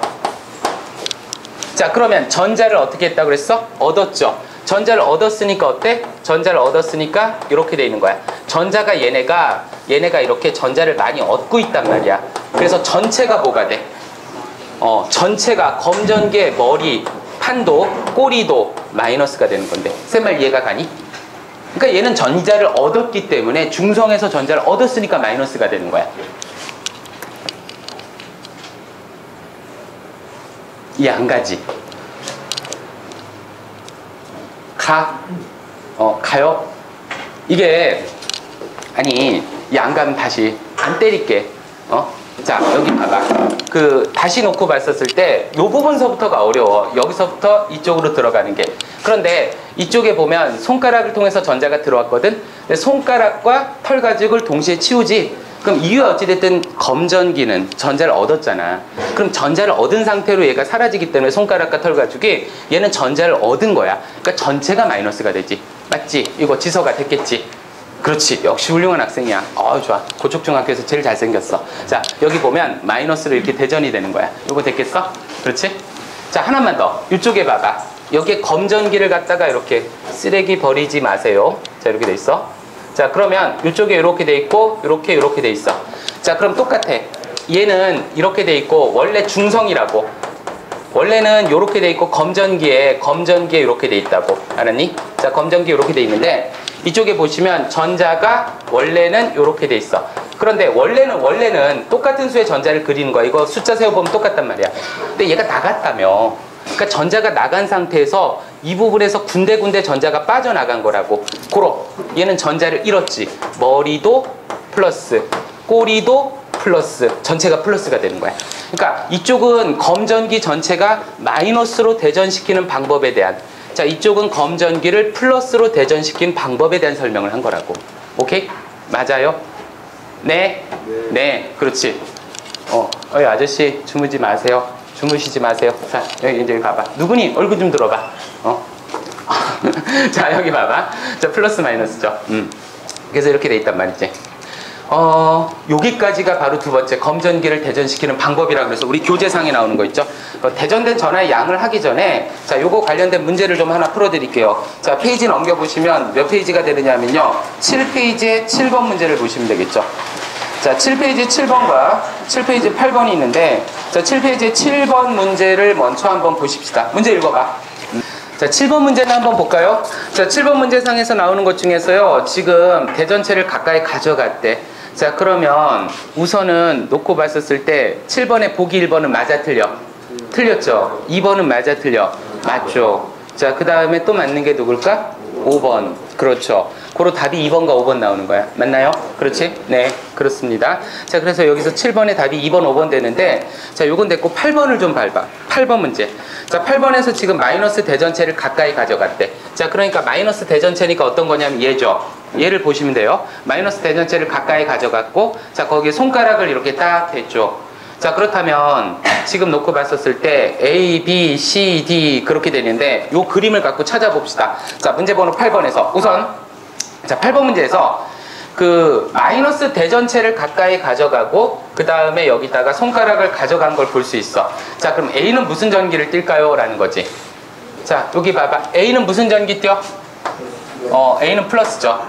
자, 그러면 전자를 어떻게 했다고 그랬어? 얻었죠. 전자를 얻었으니까 어때? 전자를 얻었으니까 이렇게 돼 있는 거야. 전자가 얘네가 이렇게 전자를 많이 얻고 있단 말이야. 그래서 전체가 뭐가 돼? 전체가 검전개, 머리, 판도, 꼬리도 마이너스가 되는 건데. 쌤 말 이해가 가니? 그러니까 얘는 전자를 얻었기 때문에 중성에서 전자를 얻었으니까 마이너스가 되는 거야. 이해 안 가지? 가요? 이게 아니 이 안 가면 다시 안 때릴게. 자, 여기 봐봐. 다시 놓고 봤었을 때 이 부분서부터가 어려워. 여기서부터 이쪽으로 들어가는 게. 그런데 이쪽에 보면 손가락을 통해서 전자가 들어왔거든. 근데 손가락과 털가죽을 동시에 치우지. 그럼 이유가 어찌됐든 검전기는 전자를 얻었잖아. 그럼 전자를 얻은 상태로 얘가 사라지기 때문에 손가락과 털가죽이 얘는 전자를 얻은 거야. 그러니까 전체가 마이너스가 되지. 맞지? 이거 지서가 됐겠지? 그렇지. 역시 훌륭한 학생이야. 좋아. 고척중학교에서 제일 잘생겼어. 자, 여기 보면 마이너스로 이렇게 대전이 되는 거야. 이거 됐겠어? 그렇지? 자, 하나만 더. 이쪽에 봐봐. 여기에 검전기를 갖다가 이렇게 쓰레기 버리지 마세요. 자, 이렇게 돼 있어. 자, 그러면 이쪽에 이렇게 돼 있고 이렇게 돼 있어. 자, 그럼 똑같아. 얘는 이렇게 돼 있고 원래 중성이라고. 원래는 이렇게 돼 있고 검전기에 이렇게 돼 있다고. 알았니? 자, 검전기에 이렇게 돼 있는데 이쪽에 보시면 전자가 원래는 이렇게 돼 있어. 그런데 원래는 똑같은 수의 전자를 그리는 거야. 이거 숫자 세워보면 똑같단 말이야. 근데 얘가 나갔다며. 그러니까 전자가 나간 상태에서 이 부분에서 군데군데 전자가 빠져나간 거라고. 얘는 전자를 잃었지. 머리도 플러스, 꼬리도 플러스, 전체가 플러스가 되는 거야. 그러니까 이쪽은 검전기 전체가 마이너스로 대전시키는 방법에 대한, 자, 이쪽은 검전기를 플러스로 대전시킨 방법에 대한 설명을 한 거라고. 오케이? 맞아요? 네? 네, 그렇지. 아저씨 주무지 마세요. 주무시지 마세요. 자, 여기 이제 봐봐. 누구니? 얼굴 좀 들어봐. 자, 여기 봐봐. 자, 플러스 마이너스죠. 그래서 이렇게 돼 있단 말이지. 여기까지가 바로 두 번째 검전기를 대전시키는 방법이라 그래서 우리 교재상에 나오는 거 있죠. 대전된 전하의 양을 하기 전에 자, 요거 관련된 문제를 좀 하나 풀어드릴게요. 자, 페이지 넘겨보시면 몇 페이지가 되느냐면요, 7페이지에 7번 문제를 보시면 되겠죠. 자, 7페이지 7번과 7페이지 8번이 있는데, 자, 7페이지 7번 문제를 먼저 한번 보십시다. 문제 읽어봐. 자, 7번 문제는 한번 볼까요? 자, 7번 문제상에서 나오는 것 중에서요, 지금 대전체를 가까이 가져갔대. 자, 그러면 우선은 놓고 봤었을 때 7번에 보기 1번은 맞아 틀려? 틀렸죠? 2번은 맞아 틀려? 맞죠? 자, 그 다음에 또 맞는 게 누굴까? 5번. 그렇죠. 그 고로 답이 2번과 5번 나오는 거야. 맞나요? 그렇지? 네, 그렇습니다. 자, 그래서 여기서 7번의 답이 2번, 5번 되는데, 자, 요건 됐고 8번을 좀 밟아. 8번 문제. 자, 8번에서 지금 마이너스 대전체를 가까이 가져갔대. 자, 그러니까 마이너스 대전체니까 어떤 거냐면 얘죠. 얘를 보시면 돼요. 마이너스 대전체를 가까이 가져갔고, 자, 거기에 손가락을 이렇게 딱 댔죠. 자, 그렇다면 지금 놓고 봤었을 때 A, B, C, D 그렇게 되는데 요 그림을 갖고 찾아봅시다. 자, 문제 번호 8번에서 우선 자, 8번 문제에서 그 마이너스 대전체를 가까이 가져가고 그 다음에 여기다가 손가락을 가져간 걸 볼 수 있어. 자, 그럼 A는 무슨 전기를 띨까요? 라는 거지. 자, 여기 봐봐. A는 무슨 전기 띄어? A는 플러스죠.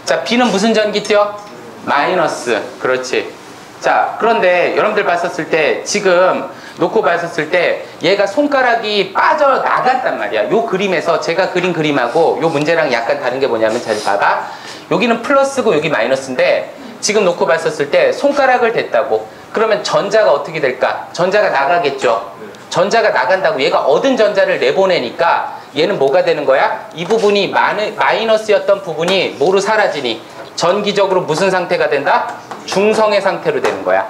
자, B는 무슨 전기 띄어? 마이너스. 그렇지. 자, 그런데 여러분들 봤었을 때 지금 놓고 봤었을 때 얘가 손가락이 빠져나갔단 말이야. 요 그림에서 제가 그린 그림하고 요 문제랑 약간 다른 게 뭐냐면 잘 봐봐. 여기는 플러스고 여기 마이너스인데 지금 놓고 봤었을 때 손가락을 댔다고. 그러면 전자가 어떻게 될까? 전자가 나가겠죠. 전자가 나간다고 얘가 얻은 전자를 내보내니까 얘는 뭐가 되는 거야? 이 부분이 마이너스였던 부분이 뭐로 사라지니? 전기적으로 무슨 상태가 된다? 중성의 상태로 되는 거야.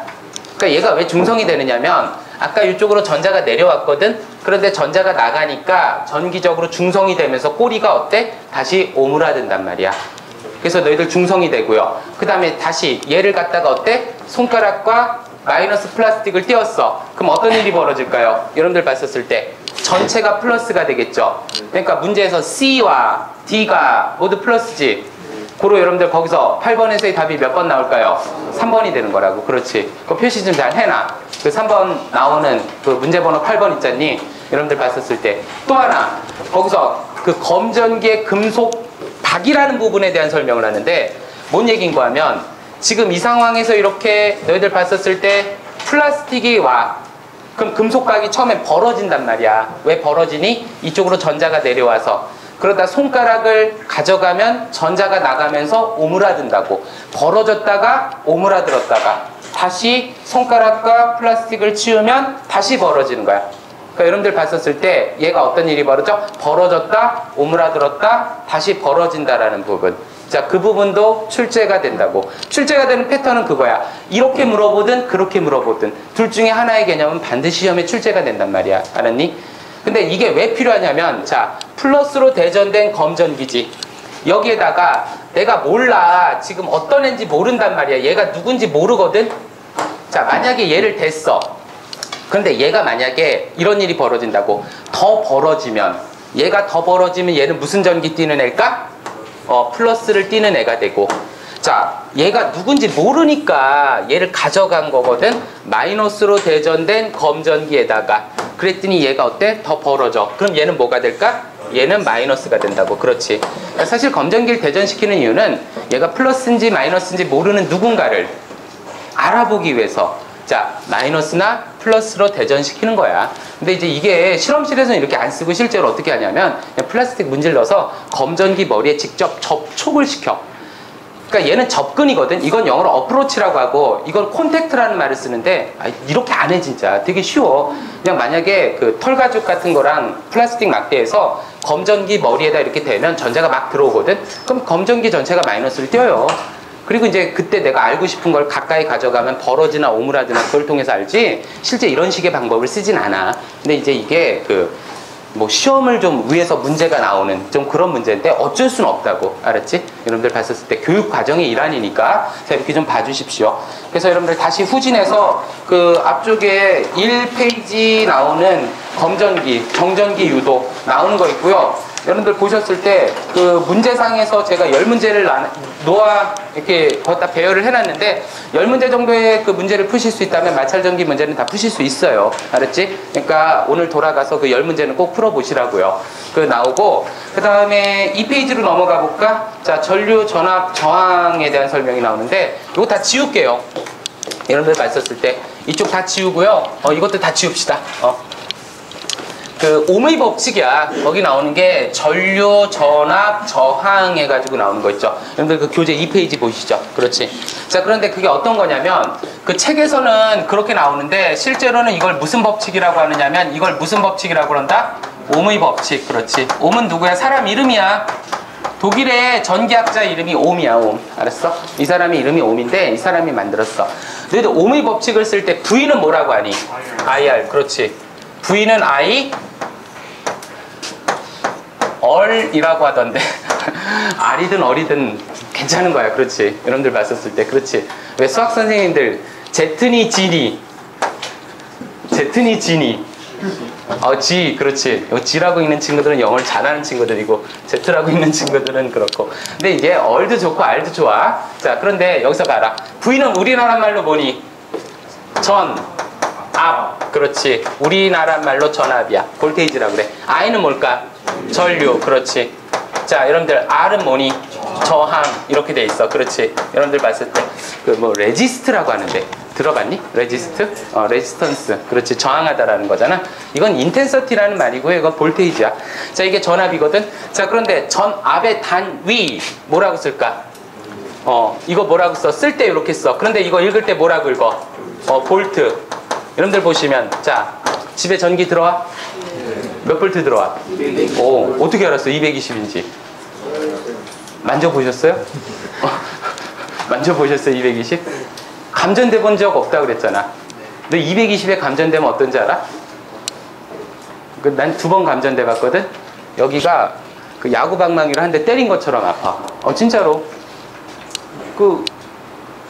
그러니까 얘가 왜 중성이 되느냐면 아까 이쪽으로 전자가 내려왔거든. 그런데 전자가 나가니까 전기적으로 중성이 되면서 꼬리가 어때? 다시 오므라든단 말이야. 그래서 너희들 중성이 되고요. 그 다음에 다시 얘를 갖다가 어때? 손가락과 마이너스 플라스틱을 띄웠어. 그럼 어떤 일이 벌어질까요? 여러분들 봤었을 때 전체가 플러스가 되겠죠. 그러니까 문제에서 C와 D가 모두 플러스지. 고로 여러분들 거기서 8번에서의 답이 몇 번 나올까요? 3번이 되는 거라고. 그렇지. 그 표시 좀 잘 해놔. 그 3번 나오는 그 문제번호 8번 있잖니? 여러분들 봤었을 때. 또 하나, 거기서 그 검전기의 금속 박이라는 부분에 대한 설명을 하는데, 뭔 얘기인가 하면, 지금 이 상황에서 이렇게 너희들 봤었을 때 플라스틱이 와. 그럼 금속박이 처음에 벌어진단 말이야. 왜 벌어지니? 이쪽으로 전자가 내려와서. 그러다 손가락을 가져가면 전자가 나가면서 오므라든다고. 벌어졌다가 오므라들었다가 다시 손가락과 플라스틱을 치우면 다시 벌어지는 거야. 그러니까 여러분들 봤었을 때 얘가 어떤 일이 벌어져? 벌어졌다, 오므라들었다, 다시 벌어진다라는 부분. 자, 그 부분도 출제가 된다고. 출제가 되는 패턴은 그거야. 이렇게 물어보든 그렇게 물어보든 둘 중에 하나의 개념은 반드시 시험에 출제가 된단 말이야. 알았니? 근데 이게 왜 필요하냐면, 자, 플러스로 대전된 검전기지. 여기에다가 내가 몰라. 지금 어떤 애인지 모른단 말이야. 얘가 누군지 모르거든? 자, 만약에 얘를 댔어. 근데 얘가 만약에 이런 일이 벌어진다고. 더 벌어지면, 얘가 더 벌어지면 얘는 무슨 전기 띄는 애일까? 플러스를 띄는 애가 되고. 자, 얘가 누군지 모르니까 얘를 가져간 거거든? 마이너스로 대전된 검전기에다가. 그랬더니 얘가 어때? 더 벌어져. 그럼 얘는 뭐가 될까? 얘는 마이너스가 된다고. 그렇지. 그러니까 사실 검전기를 대전시키는 이유는 얘가 플러스인지 마이너스인지 모르는 누군가를 알아보기 위해서 자, 마이너스나 플러스로 대전시키는 거야. 근데 이제 이게 실험실에서는 이렇게 안 쓰고 실제로 어떻게 하냐면 그냥 플라스틱 문질러서 검전기 머리에 직접 접촉을 시켜. 그러니까 얘는 접근이거든. 이건 영어로 어프로치라고 하고 이건 콘택트라는 말을 쓰는데 이렇게 안 해 진짜. 되게 쉬워. 그냥 만약에 그 털가죽 같은 거랑 플라스틱 막대에서 검전기 머리에다 이렇게 대면 전자가 막 들어오거든. 그럼 검전기 전체가 마이너스를 띄어요. 그리고 이제 그때 내가 알고 싶은 걸 가까이 가져가면 벌어지나 오므라드나 그걸 통해서 알지 실제 이런 식의 방법을 쓰진 않아. 근데 이제 이게 뭐 시험을 좀 위해서 문제가 나오는 좀 그런 문제인데 어쩔 수는 없다고. 알았지? 여러분들 봤었을 때 교육 과정의 일환이니까 자, 이렇게 좀 봐주십시오. 그래서 여러분들 다시 후진해서 그 앞쪽에 1페이지 나오는 검전기, 정전기 유도 나오는 거 있고요. 여러분들 보셨을 때 그 문제상에서 제가 10문제를 이렇게 거기다 배열을 해놨는데 10문제 정도의 그 문제를 푸실 수 있다면 마찰전기 문제는 다 푸실 수 있어요. 알았지? 그러니까 오늘 돌아가서 그 10문제는 꼭 풀어보시라고요. 그 나오고 그 다음에 2페이지로 넘어가 볼까? 자, 전류, 전압, 저항에 대한 설명이 나오는데 이거 다 지울게요. 여러분들 봤었을 때 이쪽 다 지우고요. 이것도 다 지웁시다. 그 옴의 법칙이야. 거기 나오는 게 전류, 전압, 저항 해가지고 나오는 거 있죠. 여러분들 그 교재 2페이지 보시죠. 그렇지. 자, 그런데 그게 어떤 거냐면 그 책에서는 그렇게 나오는데 실제로는 이걸 무슨 법칙이라고 하느냐면 이걸 무슨 법칙이라고 그런다? 옴의 법칙. 그렇지. 옴은 누구야? 사람 이름이야. 독일의 전기학자 이름이 옴이야, 옴. 알았어? 이 사람이 이름이 옴인데 이 사람이 만들었어. 너희들 옴의 법칙을 쓸 때 V는 뭐라고 하니? IR. 그렇지. V는 I 얼이라고 하던데 R이든 얼이든 괜찮은 거야. 그렇지. 여러분들 봤었을 때. 그렇지. 왜 수학 선생님들 Z니 G니 G, 그렇지. G라고 있는 친구들은 영어를 잘하는 친구들이고 Z라고 있는 친구들은 그렇고. 근데 이게 얼도 좋고 R도 좋아. 자, 그런데 여기서 봐라. V는 우리나라 말로 뭐니? 전, 앞. 그렇지. 우리나라 말로 전압이야. 볼테이지라고 그래. I는 뭘까? 전류. 그렇지. 자, 여러분들 R은 뭐니? 저항. 이렇게 돼 있어. 그렇지. 여러분들 봤을 때 그 뭐 레지스트라고 하는데 들어봤니? 레지스트? 레지스턴스. 그렇지. 저항하다라는 거잖아. 이건 인텐서티라는 말이고요. 이건 볼테이지야. 자, 이게 전압이거든. 자, 그런데 전압의 단위 뭐라고 쓸까? 이거 뭐라고 써? 쓸 때 이렇게 써. 그런데 이거 읽을 때 뭐라고 읽어? 볼트. 여러분들 보시면, 자, 집에 전기 들어와? 몇 볼트 들어와? 220. 오, 어떻게 알았어? 220인지. 만져보셨어요? 만져보셨어요? 220? 감전돼 본 적 없다 그랬잖아. 너 220에 감전되면 어떤지 알아? 난 2번 감전돼 봤거든? 여기가 그 야구 방망이로 한 대 때린 것처럼 아파. 진짜로.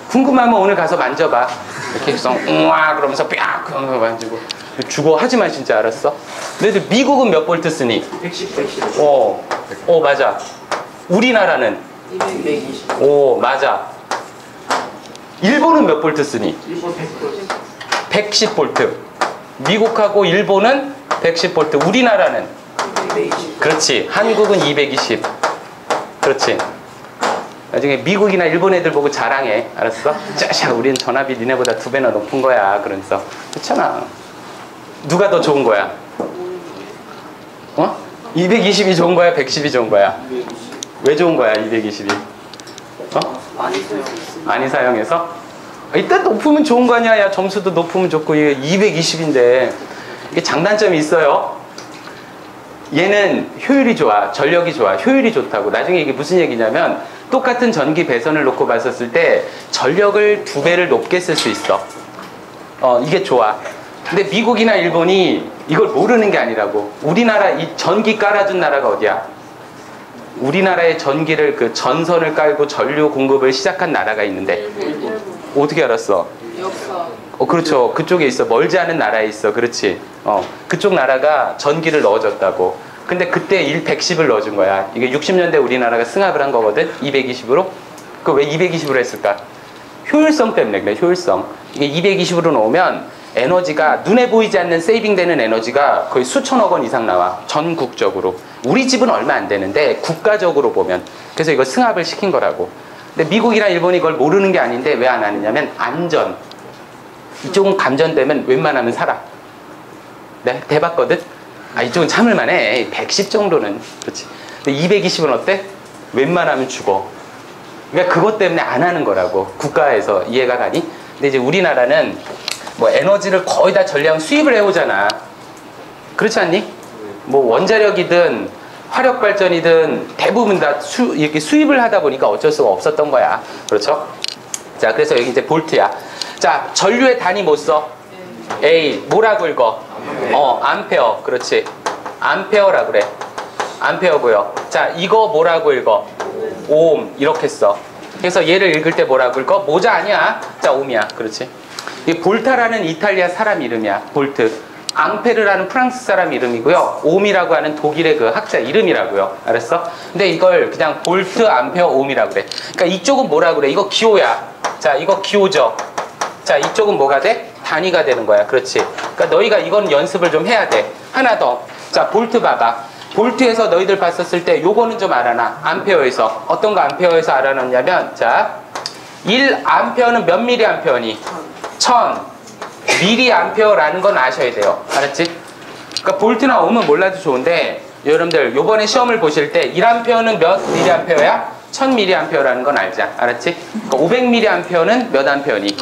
궁금하면 오늘 가서 만져봐. 이렇게 해서 그러면서 삐악 그러면서 만지고. 죽어. 하지만 진짜 알았어? 너희들 미국은 몇 볼트 쓰니? 110. 맞아. 우리나라는? 220. 오, 맞아. 일본은 몇 볼트 쓰니? 일본 110 볼트. 미국하고 일본은 110 볼트. 우리나라는? 220. 그렇지. 한국은 220. 그렇지. 나중에 미국이나 일본 애들 보고 자랑해. 알았어? 짜샤, 우리는 전압이 니네보다 2배나 높은 거야. 그러면서. 그렇잖아. 누가 더 좋은 거야? 220이 좋은 거야? 110이 좋은 거야? 220. 왜 좋은 거야? 220이? 많이 사용했어. 많이 사용해서? 일단 높으면 좋은 거 아니야. 야, 점수도 높으면 좋고. 이게 220인데 이게 장단점이 있어요. 얘는 효율이 좋아. 전력이 좋아. 효율이 좋다고. 나중에 이게 무슨 얘기냐면 똑같은 전기 배선을 놓고 봤었을 때 전력을 2배를 높게 쓸 수 있어. 이게 좋아. 근데 미국이나 일본이 이걸 모르는 게 아니라고. 우리나라 이 전기 깔아준 나라가 어디야? 우리나라의 전기를 그 전선을 깔고 전류 공급을 시작한 나라가 있는데 어떻게 알았어? 역사. 그렇죠. 그쪽에 있어. 멀지 않은 나라에 있어. 그렇지. 그쪽 나라가 전기를 넣어줬다고. 근데 그때 110을 넣어준 거야. 이게 60년대 우리나라가 승합을 한 거거든. 220으로. 그 왜 220으로 했을까? 효율성 때문에 그래. 효율성. 이게 220으로 넣으면 에너지가 눈에 보이지 않는 세이빙 되는 에너지가 거의 수천억 원 이상 나와. 전국적으로. 우리 집은 얼마 안 되는데 국가적으로 보면. 그래서 이걸 승합을 시킨 거라고. 근데 미국이나 일본이 이걸 모르는 게 아닌데 왜 안 하느냐면 안전. 이쪽은 감전되면 웬만하면 살아. 네, 대봤거든? 이쪽은 참을만 해. 110 정도는. 그렇지. 근데 220은 어때? 웬만하면 죽어. 그러니까 그것 때문에 안 하는 거라고. 국가에서. 이해가 가니? 근데 이제 우리나라는 뭐 에너지를 거의 다 전량 수입을 해오잖아. 그렇지 않니? 뭐 원자력이든 화력발전이든 대부분 다 이렇게 수입을 하다 보니까 어쩔 수가 없었던 거야. 그렇죠? 자, 그래서 여기 이제 볼트야. 자, 전류의 단위 뭐 써? A. 뭐라고 읽어? 암페어. 그렇지. 암페어라 그래. 암페어고요. 자, 이거 뭐라고 읽어? 옴. 이렇게 써. 그래서 얘를 읽을 때 뭐라고 읽어? 모자 아니야. 자, 옴이야. 그렇지. 이 볼타라는 이탈리아 사람 이름이야. 볼트. 앙페르라는 프랑스 사람 이름이고요. 옴이라고 하는 독일의 그 학자 이름이라고요. 알았어? 근데 이걸 그냥 볼트, 암페어, 옴이라고 그래. 그러니까 이쪽은 뭐라고 그래? 이거 기호야. 자, 이거 기호죠. 자, 이쪽은 뭐가 돼? 단위가 되는 거야. 그렇지. 그러니까 너희가 이건 연습을 좀 해야 돼. 하나 더. 자, 볼트 봐봐. 볼트에서 너희들 봤었을 때 요거는 좀 알아놔. 암페어에서. 어떤 거 암페어에서 알아놨냐면, 자, 1암페어는 몇 미리암페어니? 1000 미리암페어라는 건 아셔야 돼요. 알았지? 그러니까 볼트나 옴은 몰라도 좋은데 여러분들 요번에 시험을 보실 때 1암페어는 몇 미리암페어야? 1000mA라는 건 알자. 알았지? 그러니까 500mA는 몇 암페어니?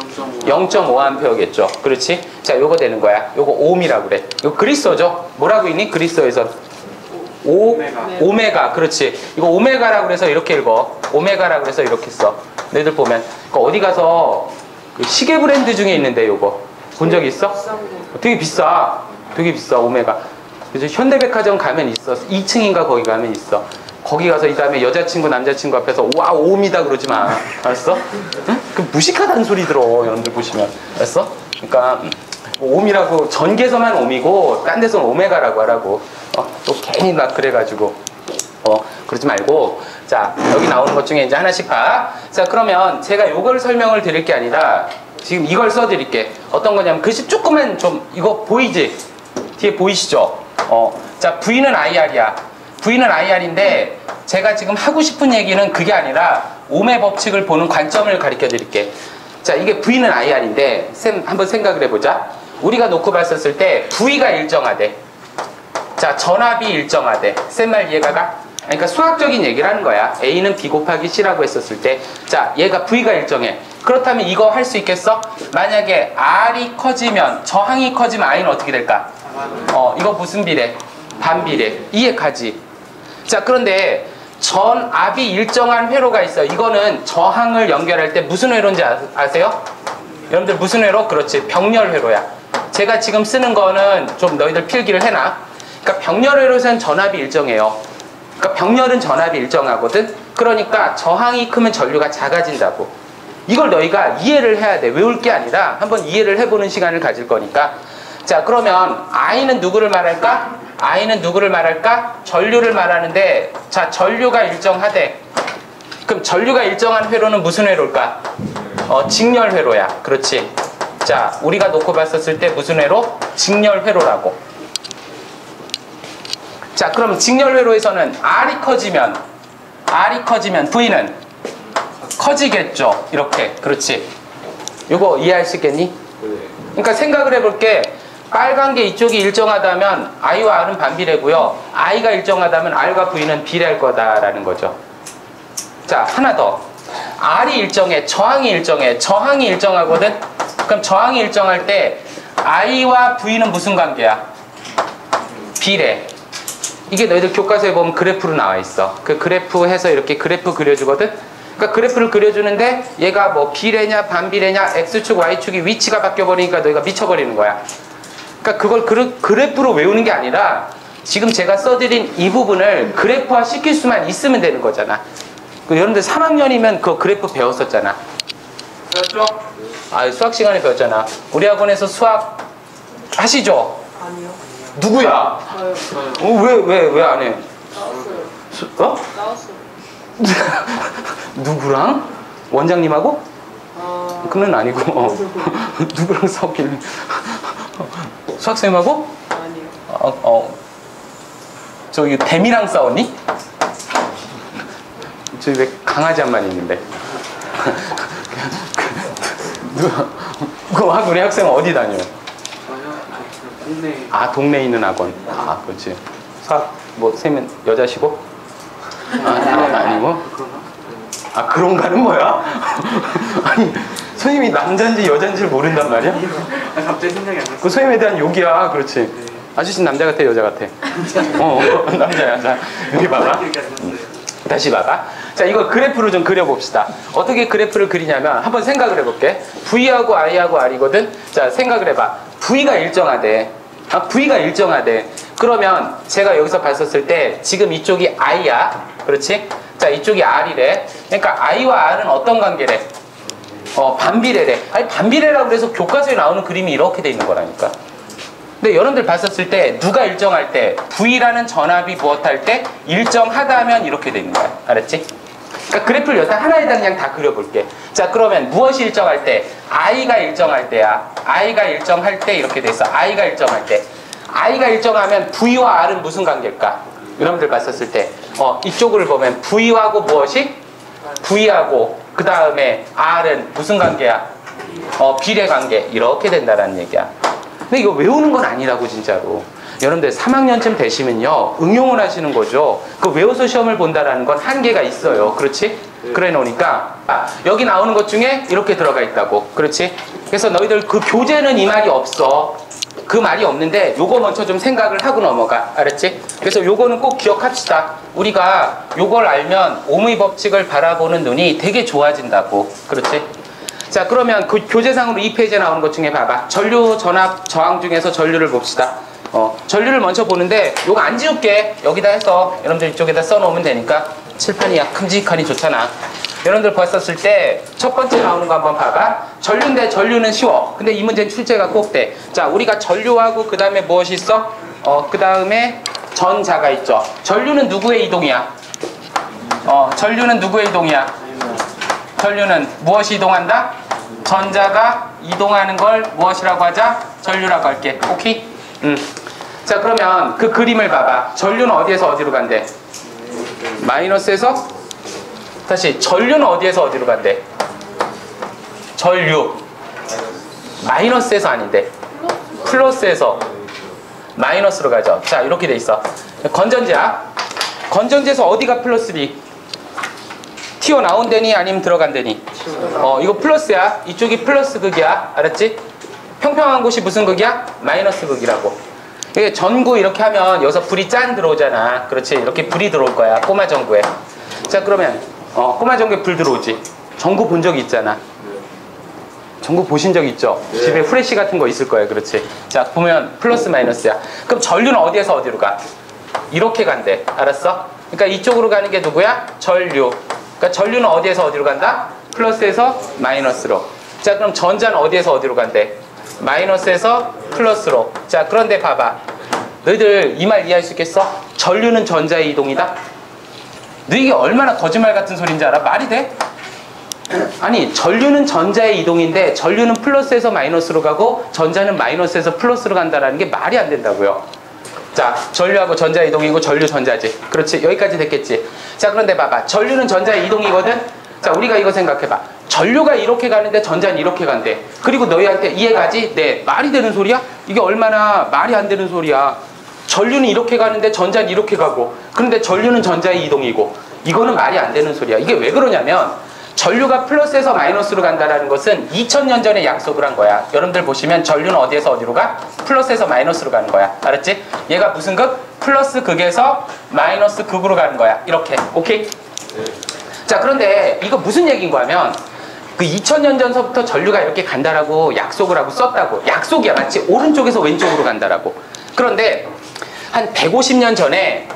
0.5암페어겠죠. 그렇지? 자, 요거 되는 거야. 요거 옴이라고 그래. 이거 그리스어죠? 뭐라고 있니? 그리스어에서 오메가. 그렇지. 이거 오메가라고 그래서 이렇게 읽어. 오메가라고 그래서 이렇게 써. 너희들 보면 어디 가서 그 시계 브랜드 중에 있는데 요거 본 적 있어? 되게 비싸. 되게 비싸 오메가. 그래서 현대백화점 가면 있어. 2층인가 거기 가면 있어. 거기 가서 이 다음에 여자친구 남자친구 앞에서 와 오미다 그러지 마. 알았어? 응? 그 무식하다는 소리 들어. 여러분들 보시면. 알았어? 그러니까 옴이라고 전개서만 옴이고 딴 데서는 오메가라고 하라고. 또 괜히 막 그래가지고 그러지 말고. 자, 여기 나오는 것 중에 이제 하나씩 봐. 자, 그러면 제가 요걸 설명을 드릴 게 아니라 지금 이걸 써드릴게. 어떤 거냐면 글씨 조금만 좀 이거 보이지? 뒤에 보이시죠? 자, V는 IR이야. V는 IR인데 제가 지금 하고 싶은 얘기는 그게 아니라 옴의 법칙을 보는 관점을 가르쳐 드릴게. 자, 이게 V는 IR인데 쌤 한번 생각을 해보자. 우리가 놓고 봤었을 때 V가 일정하대. 자, 전압이 일정하대. 쌤 말 이해가 가? 그러니까 수학적인 얘기를 하는 거야. A는 B 곱하기 C라고 했었을 때 자, 얘가 V가 일정해. 그렇다면 이거 할 수 있겠어? 만약에 R이 커지면 저항이 커지면 I는 어떻게 될까? 이거 무슨 비례? 반비례. 이해 가지? 자, 그런데 전압이 일정한 회로가 있어. 이거는 저항을 연결할 때 무슨 회로인지 아세요? 여러분들 무슨 회로? 그렇지. 병렬 회로야. 제가 지금 쓰는 거는 좀 너희들 필기를 해놔. 그러니까 병렬 회로에서는 전압이 일정해요. 그러니까 병렬은 전압이 일정하거든. 그러니까 저항이 크면 전류가 작아진다고. 이걸 너희가 이해를 해야 돼. 외울 게 아니라 한번 이해를 해보는 시간을 가질 거니까. 자, 그러면 I는 누구를 말할까? I는 누구를 말할까? 전류를 말하는데 자, 전류가 일정하대. 그럼 전류가 일정한 회로는 무슨 회로일까? 직렬 회로야. 그렇지. 자, 우리가 놓고 봤었을 때 무슨 회로? 직렬 회로라고. 자, 그럼 직렬 회로에서는 R이 커지면 V는 커지겠죠. 이렇게. 그렇지. 이거 이해할 수 있겠니? 그러니까 생각을 해볼게. 빨간 게 이쪽이 일정하다면 I와 R은 반비례고요. I가 일정하다면 R과 V는 비례할 거다라는 거죠. 자, 하나 더. R이 일정해. 저항이 일정해. 저항이 일정하거든. 그럼 저항이 일정할 때 I와 V는 무슨 관계야? 비례. 이게 너희들 교과서에 보면 그래프로 나와 있어. 그 그래프 해서 이렇게 그래프 그려주거든. 그러니까 그래프를 그려주는데 얘가 뭐 비례냐 반비례냐 X축 Y축이 위치가 바뀌어버리니까 너희가 미쳐버리는 거야. 그러니까 그걸 그래프로 외우는 게 아니라 지금 제가 써드린 이 부분을 그래프화 시킬 수만 있으면 되는 거잖아. 여러분들 3학년이면 그 그래프 배웠었잖아. 배웠죠? 수학 시간에 배웠잖아. 우리 학원에서 수학 하시죠? 아니요. 누구야? 저요. 왜 안 해? 나왔어요. 어? 나왔어요. 누구랑? 원장님하고? 그는 아니고 누구랑 싸웠길래? 수학생님하고? 아니요. 저기 뱀이랑 싸웠니? 저기 왜 강아지 한 마리 있는데? 그 우리 학생은 어디 다녀요? 동네. 동네에 있는 학원. 그렇지. 수학 뭐 쌤은 여자시고? 아니고? 그런가는 뭐야? 아니 선생님이 남자인지 여자인지를 모른단 말이야? 갑자기 생각이 안 났어. 그 선생님에 대한 욕이야. 그렇지. 네. 아저씨 남자 같아 여자 같아? 남자야. 자, 여기 봐봐. 다시 봐봐. 자, 이거 그래프로 좀 그려봅시다. 어떻게 그래프를 그리냐면 한번 생각을 해볼게. V하고 I하고 R이거든. 자, 생각을 해봐. V가 일정하대. V가 일정하대. 그러면 제가 여기서 봤었을 때 지금 이쪽이 I야. 그렇지? 자, 이쪽이 R이래. 그러니까 I와 R은 어떤 관계래? 반비례래. 아니 반비례라고 그래서 교과서에 나오는 그림이 이렇게 돼 있는 거라니까. 근데 여러분들 봤었을 때 누가 일정할 때 V라는 전압이 무엇할 때 일정하다면 이렇게 돼 있는 거야. 알았지? 그러니까 그래프를 여기다 하나에다 그냥 다 그려볼게. 자, 그러면 무엇이 일정할 때? I가 일정할 때야. I가 일정할 때 이렇게 돼 있어. I가 일정할 때. I가 일정하면 V와 R은 무슨 관계일까? 여러분들 봤었을 때 이쪽을 보면 V하고 무엇이? V하고 그 다음에 R은 무슨 관계야? 비례 관계. 이렇게 된다라는 얘기야. 근데 이거 외우는 건 아니라고 진짜로. 여러분들 3학년쯤 되시면요 응용을 하시는 거죠. 그 외워서 시험을 본다라는 건 한계가 있어요. 그렇지? 그래 놓으니까 여기 나오는 것 중에 이렇게 들어가 있다고. 그렇지? 그래서 너희들 그 교재는 이 말이 없어. 그 말이 없는데 요거 먼저 좀 생각을 하고 넘어가. 알았지? 그래서 요거는 꼭 기억합시다. 우리가 요걸 알면 오음의 법칙을 바라보는 눈이 되게 좋아진다고. 그렇지? 자, 그러면 그 교재상으로 2페이지에 나오는 것 중에 봐봐. 전류, 전압, 저항 중에서 전류를 봅시다. 전류를 먼저 보는데 요거 안 지울게. 여기다 해서 여러분들 이쪽에다 써놓으면 되니까 칠판이 약 큼직하니 좋잖아. 여러분들 봤었을 때 첫 번째 나오는 거 한번 봐봐. 전류인데 전류는 쉬워. 근데 이 문제는 출제가 꼭 돼. 자, 우리가 전류하고 그 다음에 무엇이 있어? 그 다음에 전자가 있죠. 전류는 누구의 이동이야? 전류는 누구의 이동이야? 전류는 무엇이 이동한다? 전자가 이동하는 걸 무엇이라고 하자? 전류라고 할게. 오케이? 자, 그러면 그 그림을 봐봐. 전류는 어디에서 어디로 간대? 마이너스에서? 다시, 전류는 어디에서 어디로 간대? 전류. 마이너스에서 아닌데. 플러스에서 마이너스로 가죠. 자, 이렇게 돼 있어. 건전지야. 건전지에서 어디가 플러스 B? 튀어나온다니 아니면 들어간다니? 이거 플러스야. 이쪽이 플러스 극이야. 알았지? 평평한 곳이 무슨 극이야? 마이너스 극이라고. 이게 전구 이렇게 하면 여기서 불이 짠 들어오잖아. 그렇지? 이렇게 불이 들어올 거야. 꼬마 전구에. 자, 그러면 꼬마 전구에 불 들어오지. 전구 본 적 있잖아. 전구 보신 적 있죠? 집에 후레쉬 같은 거 있을 거예요. 그렇지? 자, 보면 플러스 마이너스야. 그럼 전류는 어디에서 어디로 가? 이렇게 간대. 알았어? 그러니까 이쪽으로 가는 게 누구야? 전류. 그러니까 전류는 어디에서 어디로 간다? 플러스에서 마이너스로. 자, 그럼 전자는 어디에서 어디로 간대? 마이너스에서 플러스로. 자, 그런데 봐봐. 너희들 이 말 이해할 수 있겠어? 전류는 전자의 이동이다? 너 이게 얼마나 거짓말 같은 소린지 알아? 말이 돼? 아니, 전류는 전자의 이동인데 전류는 플러스에서 마이너스로 가고 전자는 마이너스에서 플러스로 간다라는 게 말이 안 된다고요. 자, 전류하고 전자 이동이고 전류 전자지. 그렇지? 여기까지 됐겠지? 자, 그런데 봐봐. 전류는 전자의 이동이거든? 자, 우리가 이거 생각해봐. 전류가 이렇게 가는데 전자는 이렇게 간대. 그리고 너희한테 이해가지? 네. 말이 되는 소리야? 이게 얼마나 말이 안 되는 소리야. 전류는 이렇게 가는데 전자는 이렇게 가고, 그런데 전류는 전자의 이동이고, 이거는 말이 안 되는 소리야. 이게 왜 그러냐면 전류가 플러스에서 마이너스로 간다는 것은 2000년 전에 약속을 한 거야. 여러분들 보시면 전류는 어디에서 어디로 가? 플러스에서 마이너스로 가는 거야. 알았지? 얘가 무슨 극? 플러스 극에서 마이너스 극으로 가는 거야. 이렇게. 오케이? 자, 그런데 이거 무슨 얘기인 거냐면 그 2000년 전서부터 전류가 이렇게 간다라고 약속을 하고 썼다고. 약속이야. 마치 오른쪽에서 왼쪽으로 간다라고. 그런데 한 150년 전에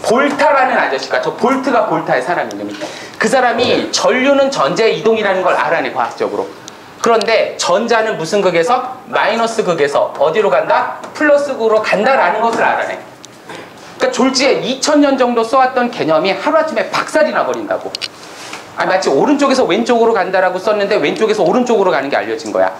볼타라는 아저씨가, 저 볼트가 볼타의 사람 이름입니다. 그 사람이 전류는 전자의 이동이라는 걸 알아내, 과학적으로. 그런데 전자는 무슨 극에서? 마이너스 극에서 어디로 간다? 플러스 극으로 간다라는 것을 알아내. 그러니까 졸지에 2000년 정도 써왔던 개념이 하루아침에 박살이 나버린다고. 아니, 마치 오른쪽에서 왼쪽으로 간다라고 썼는데 왼쪽에서 오른쪽으로 가는 게 알려진 거야.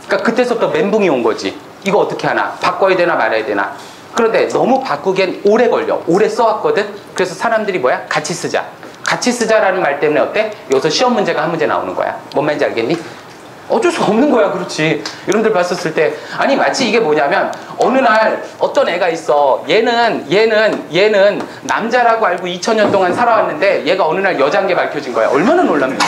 그러니까 그때서부터 멘붕이 온 거지. 이거 어떻게 하나? 바꿔야 되나 말아야 되나? 그런데 너무 바꾸기엔 오래 걸려. 오래 써왔거든? 그래서 사람들이 뭐야? 같이 쓰자. 같이 쓰자라는 말 때문에 어때? 여기서 시험 문제가 한 문제 나오는 거야. 뭔 말인지 알겠니? 어쩔 수 없는 거야. 그렇지. 여러분들 봤었을 때, 아니 마치 이게 뭐냐면 어느 날 어떤 애가 있어. 얘는 남자라고 알고 2000년 동안 살아왔는데 얘가 어느 날 여자인 게 밝혀진 거야. 얼마나 놀랍니까?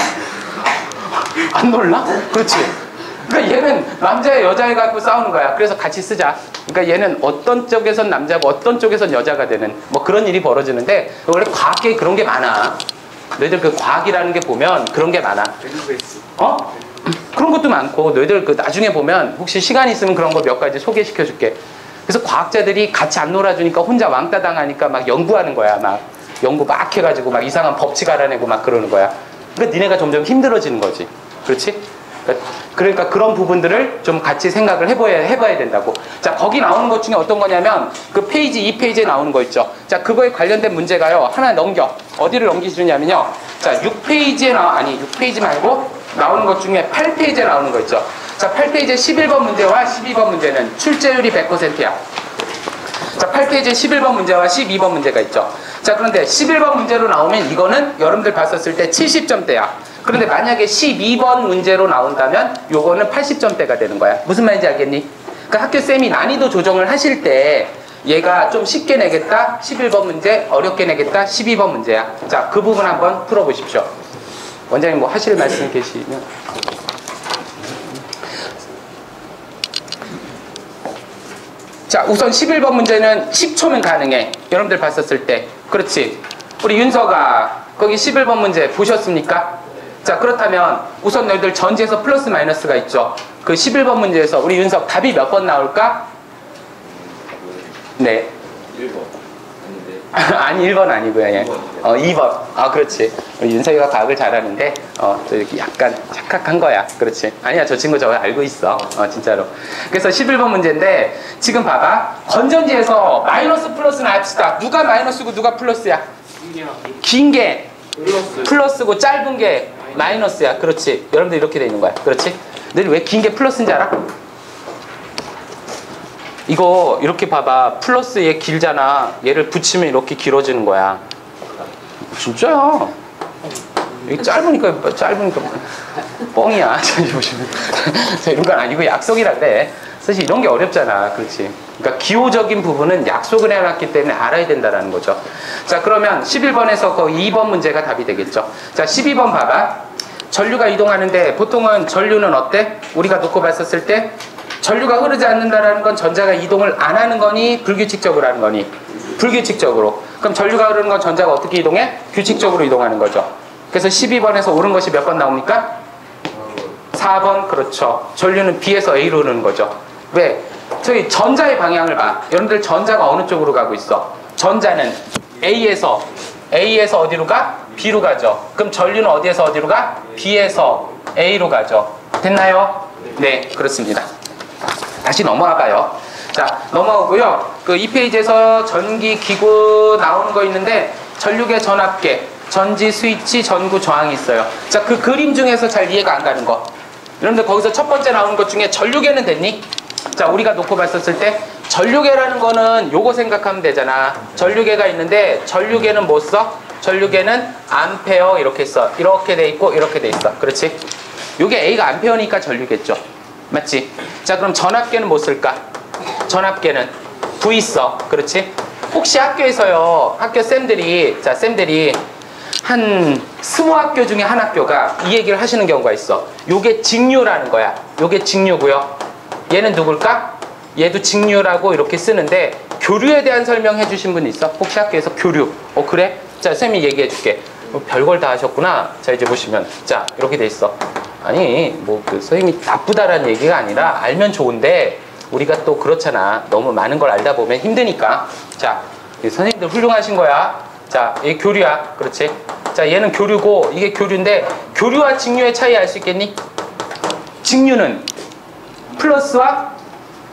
안 놀라? 그렇지. 그러니까 얘는 남자애 여자애 갖고 싸우는 거야. 그래서 같이 쓰자. 그러니까 얘는 어떤 쪽에선 남자고 어떤 쪽에선 여자가 되는 뭐 그런 일이 벌어지는데, 원래 과학계에 그런 게 많아. 너희들 그 과학이라는 게 보면 그런 게 많아. 그런 것도 많고, 너희들 그 나중에 보면 혹시 시간 있으면 그런 거 몇 가지 소개시켜 줄게. 그래서 과학자들이 같이 안 놀아주니까 혼자 왕따 당하니까 막 연구하는 거야. 막 연구 막 해가지고 막 이상한 법칙 알아내고 막 그러는 거야. 그러니까 니네가 점점 힘들어지는 거지. 그렇지? 그러니까 그런 부분들을 좀 같이 생각을 해봐야 된다고. 자, 거기 나오는 것 중에 어떤 거냐면 그 페이지 2페이지에 나오는 거 있죠. 자, 그거에 관련된 문제가요. 하나 넘겨. 어디를 넘기시느냐면요. 자, 6페이지에 아니 6페이지 말고 나오는 것 중에 8페이지에 나오는 거 있죠. 자, 8페이지에 11번 문제와 12번 문제는 출제율이 100%야. 자, 8페이지에 11번 문제와 12번 문제가 있죠. 자, 그런데 11번 문제로 나오면 이거는 여러분들 봤었을 때 70점대야. 그런데 만약에 12번 문제로 나온다면 요거는 80점대가 되는 거야. 무슨 말인지 알겠니? 그러니까 학교쌤이 난이도 조정을 하실 때 얘가 좀 쉽게 내겠다, 11번 문제, 어렵게 내겠다, 12번 문제야. 자, 그 부분 한번 풀어보십시오. 원장님 뭐 하실 말씀 계시면. 자, 우선 11번 문제는 10초면 가능해. 여러분들 봤었을 때. 그렇지. 우리 윤서가 거기 11번 문제 보셨습니까? 자, 그렇다면 우선 너희들 전지에서 플러스 마이너스가 있죠. 그 11번 문제에서 우리 윤석 답이 몇 번 나올까? 네. 1번. 아니 1번 아니고요. 예. 2번. 아, 그렇지. 우리 윤석이가 과학을 잘하는데 저 이렇게 약간 착각한 거야. 그렇지. 아니야, 저 친구 저거 알고 있어. 진짜로. 그래서 11번 문제인데 지금 봐봐. 건전지에서 마이너스 플러스는 합시다. 누가 마이너스고 누가 플러스야? 긴 게 플러스고 짧은 게 마이너스야. 그렇지. 여러분들 이렇게 돼 있는 거야. 그렇지? 너희 왜 긴 게 플러스인지 알아? 이거 이렇게 봐봐. 플러스 얘 길잖아. 얘를 붙이면 이렇게 길어지는 거야. 진짜야. 이게 짧으니까 뻥이야. 보시면 이런 건 아니고 약속이라 그래. 사실 이런 게 어렵잖아. 그렇지. 그러니까 기호적인 부분은 약속을 해놨기 때문에 알아야 된다는 거죠. 자, 그러면 11번에서 거의 2번 문제가 답이 되겠죠. 자, 12번 봐봐. 전류가 이동하는데 보통은 전류는 어때? 우리가 놓고 봤었을 때 전류가 흐르지 않는다는 건 전자가 이동을 안 하는 거니 불규칙적으로 하는 거니? 불규칙적으로. 그럼 전류가 흐르는 건 전자가 어떻게 이동해? 규칙적으로 이동하는 거죠. 그래서 12번에서 옳은 것이 몇 번 나옵니까? 4번. 그렇죠. 전류는 B에서 A로 흐르는 거죠. 왜? 저기 전자의 방향을 봐. 여러분들 전자가 어느 쪽으로 가고 있어? 전자는 A에서 어디로 가? B로 가죠. 그럼 전류는 어디에서 어디로 가? B에서 A로 가죠. 됐나요? 네, 그렇습니다. 다시 넘어와 봐요. 자, 넘어오고요. 그 2페이지에서 전기 기구 나오는 거 있는데 전류계, 전압계, 전지, 스위치, 전구, 저항이 있어요. 자, 그 그림 중에서 잘 이해가 안 가는 거. 여러분들 거기서 첫 번째 나오는 것 중에 전류계는 됐니? 자, 우리가 놓고 봤었을 때 전류계라는 거는 요거 생각하면 되잖아. 전류계가 있는데 전류계는 뭐 써? 전류계는 암페어 이렇게 써. 이렇게 돼 있고 이렇게 돼 있어. 그렇지? 요게 A가 암페어니까 전류계죠. 맞지? 자, 그럼 전압계는 뭐 쓸까? 전압계는 V 써. 그렇지? 혹시 학교에서요, 학교 쌤들이 한 20학교 중에 한 학교가 이 얘기를 하시는 경우가 있어. 요게 직류라는 거야. 요게 직류고요. 얘는 누굴까? 얘도 직류라고 이렇게 쓰는데 교류에 대한 설명해 주신 분 있어? 혹시 학교에서 교류. 그래? 자, 쌤이 얘기해 줄게. 별걸 다 하셨구나. 자, 이제 보시면 자, 이렇게 돼 있어. 아니, 뭐 그 선생님이 나쁘다라는 얘기가 아니라 알면 좋은데 우리가 또 그렇잖아. 너무 많은 걸 알다 보면 힘드니까. 자, 선생님들 훌륭하신 거야. 자, 얘 교류야. 그렇지? 자, 얘는 교류고 이게 교류인데 교류와 직류의 차이 알 수 있겠니? 직류는 플러스와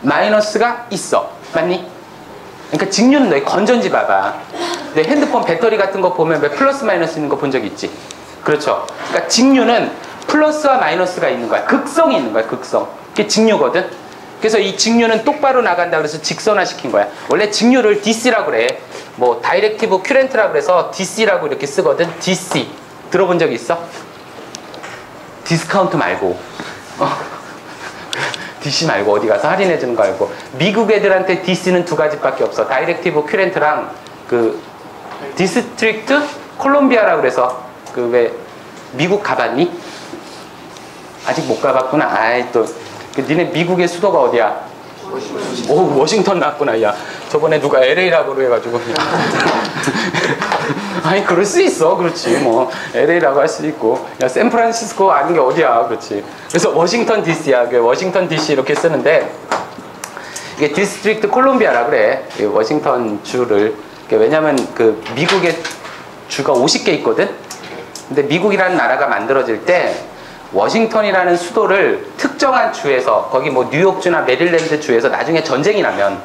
마이너스가 있어. 맞니? 그러니까 직류는 너희 건전지 봐봐. 내 핸드폰 배터리 같은 거 보면 왜 플러스 마이너스 있는 거 본 적 있지? 그렇죠. 그러니까 직류는 플러스와 마이너스가 있는 거야. 극성이 있는 거야. 극성. 그게 직류거든. 그래서 이 직류는 똑바로 나간다 그래서 직선화 시킨 거야. 원래 직류를 DC라고 그래. 뭐 다이렉티브 큐렌트라고 그래서 DC라고 이렇게 쓰거든. DC. 들어본 적 있어? 디스카운트 말고. DC 말고 어디 가서 할인해 주는 거 알고. 미국 애들한테 DC는 두 가지밖에 없어. 다이렉티브 큐렌트랑 그 디스트릭트 콜롬비아라고 그래서 그 왜 미국 가봤니? 아직 못 가봤구나. 아이 또 니네 미국의 수도가 어디야? 오, 워싱턴 났구나. 야, 저번에 누가 LA라고 해가지고. 아니, 그럴 수 있어. 그렇지. 뭐 LA라고 할 수 있고. 야, 샌프란시스코 아닌 게 어디야? 그렇지. 그래서 워싱턴 DC야. 워싱턴 DC 이렇게 쓰는데 이게 디스트릭트 콜롬비아라 그래. 워싱턴 주를. 왜냐면 그 미국의 주가 50개 있거든. 근데 미국이라는 나라가 만들어질 때 워싱턴이라는 수도를 특정한 주에서 거기 뭐 뉴욕주나 메릴랜드 주에서 나중에 전쟁이 나면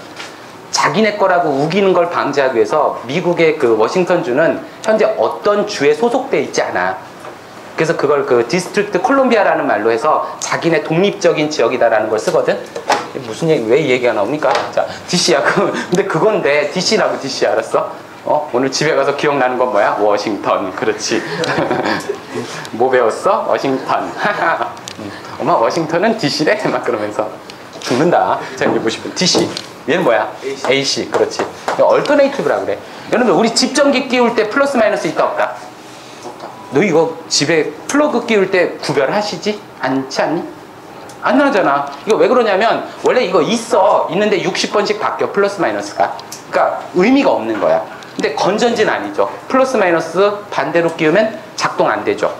자기네 거라고 우기는 걸 방지하기 위해서 미국의 그 워싱턴 주는 현재 어떤 주에 소속돼 있지 않아. 그래서 그걸 그 디스트릭트 콜롬비아라는 말로 해서 자기네 독립적인 지역이다라는 걸 쓰거든. 무슨 얘기, 왜 이 얘기가 나옵니까? 자, DC야. 근데 그건데 DC라고 DC 알았어? 오늘 집에 가서 기억나는 건 뭐야? 워싱턴. 그렇지. 뭐 배웠어? 워싱턴. 엄마 워싱턴은 DC래? 막 그러면서 죽는다. 자, 여기 보시면 DC. 얘는 뭐야? AC. 그렇지. 얼터네이티브라고 그래. 여러분들 우리 집 전기 끼울 때 플러스 마이너스 있다 없다? 너 이거 집에 플러그 끼울 때 구별하시지? 않지 않니? 안 나잖아. 이거 왜 그러냐면 원래 이거 있는데 60번씩 바뀌어. 플러스 마이너스가. 그러니까 의미가 없는 거야. 근데 건전지는 아니죠. 플러스 마이너스 반대로 끼우면 작동 안 되죠.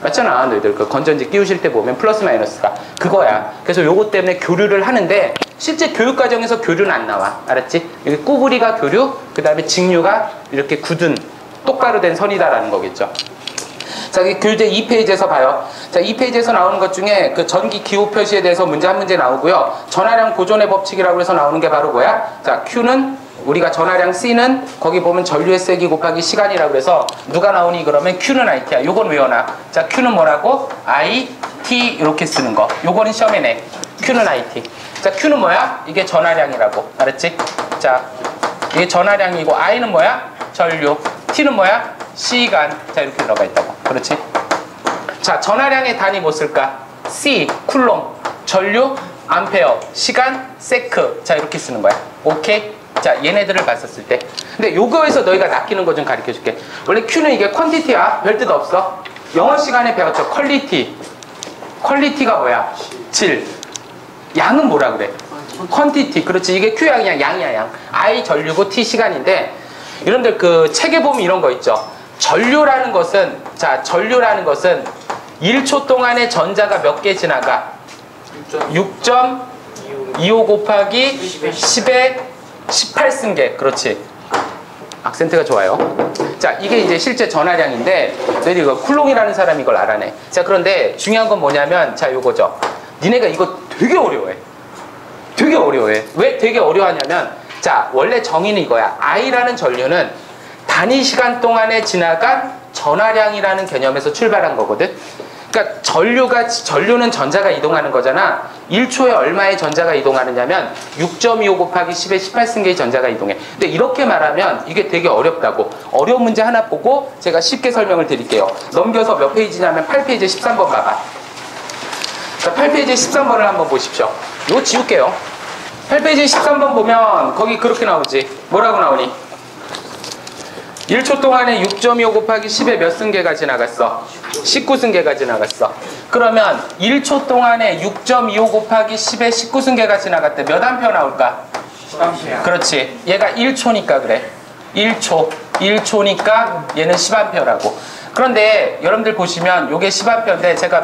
맞잖아. 너희들 그 건전지 끼우실 때 보면 플러스 마이너스가 그거야. 그래서 요거 때문에 교류를 하는데 실제 교육 과정에서 교류는 안 나와. 알았지? 여기 꾸부리가 교류, 그 다음에 직류가 이렇게 굳은 똑바로 된 선이다라는 거겠죠. 자, 이 교재 2페이지에서 봐요. 자, 2페이지에서 나오는 것 중에 그 전기 기호 표시에 대해서 문제 한 문제 나오고요. 전하량 보존의 법칙이라고 해서 나오는 게 바로 뭐야? 자, Q는 우리가 전하량 C는 거기 보면 전류의 세기 곱하기 시간이라고 그래서 누가 나오니 그러면 Q는 IT야. 요건 외워놔. 자, Q는 뭐라고? I, T 이렇게 쓰는 거. 요거는 시험에 내. Q는 IT. 자, Q는 뭐야? 이게 전하량이라고. 알았지? 자, 이게 전하량이고 I는 뭐야? 전류. T는 뭐야? 시간. 자, 이렇게 들어가 있다고. 그렇지? 자, 전하량의 단위 뭐 쓸까? C, 쿨롬. 전류, 암페어. 시간, 세크. 자, 이렇게 쓰는 거야. 오케이? 자, 얘네들을 봤었을 때. 근데 요거에서 너희가 낚이는 거 좀 가르쳐 줄게. 원래 Q는 이게 퀀티티야. 별 뜻 없어. 영어 시간에 배웠죠. 퀄리티. 퀄리티가 뭐야? 질. 양은 뭐라 그래? 퀀티티. 그렇지. 이게 Q야. 그냥 양이야, 양. I 전류고 T 시간인데 여러분들 그 책에 보면 이런 거 있죠. 전류라는 것은 1초 동안에 전자가 몇 개 지나가? 6.25 곱하기 10의 18승계. 그렇지. 악센트가 좋아요. 자, 이게 이제 실제 전하량인데 너희들 이거 쿨롱이라는 사람이 이걸 알아내. 자, 그런데 중요한 건 뭐냐면 자, 요거죠. 니네가 이거 되게 어려워해. 되게 어려워해. 왜 되게 어려워하냐면 자, 원래 정의는 이거야. I라는 전류는 단위 시간 동안에 지나간 전하량이라는 개념에서 출발한 거거든. 그러니까 전류는 전자가 이동하는 거잖아. 1초에 얼마의 전자가 이동하느냐면 6.25 곱하기 10의 18승계의 전자가 이동해. 근데 이렇게 말하면 이게 되게 어렵다고. 어려운 문제 하나 보고 제가 쉽게 설명을 드릴게요. 넘겨서 몇 페이지냐면 8페이지 13번 봐봐. 자, 8페이지 13번을 한번 보십시오. 이거 지울게요. 8페이지 13번 보면 거기 그렇게 나오지. 뭐라고 나오니? 1초 동안에 6.25 곱하기 10의 몇 승계가 지나갔어? 19승계가 지나갔어. 그러면 1초 동안에 6.25 곱하기 10의 19승계가 지나갔대. 몇 암페어 나올까? 10A. 그렇지. 얘가 1초니까 그래. 1초니까 얘는 10A라고. 그런데 여러분들 보시면 요게 10A인데 제가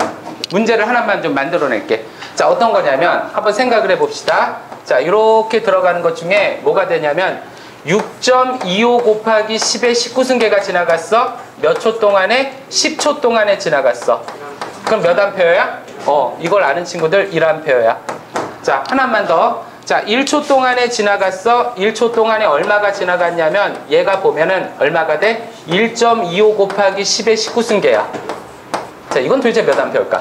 문제를 하나만 좀 만들어 낼게. 자, 어떤 거냐면 한번 생각을 해봅시다. 자, 이렇게 들어가는 것 중에 뭐가 되냐면 6.25 곱하기 10의 19승계가 지나갔어. 몇 초 동안에? 10초 동안에 지나갔어. 그럼 몇 암페어야? 이걸 아는 친구들 1암페어야. 자, 하나만 더. 자, 1초 동안에 지나갔어. 1초 동안에 얼마가 지나갔냐면 얘가 보면은 얼마가 돼? 1.25 곱하기 10의 19승계야. 자, 이건 도대체 몇 암페어일까?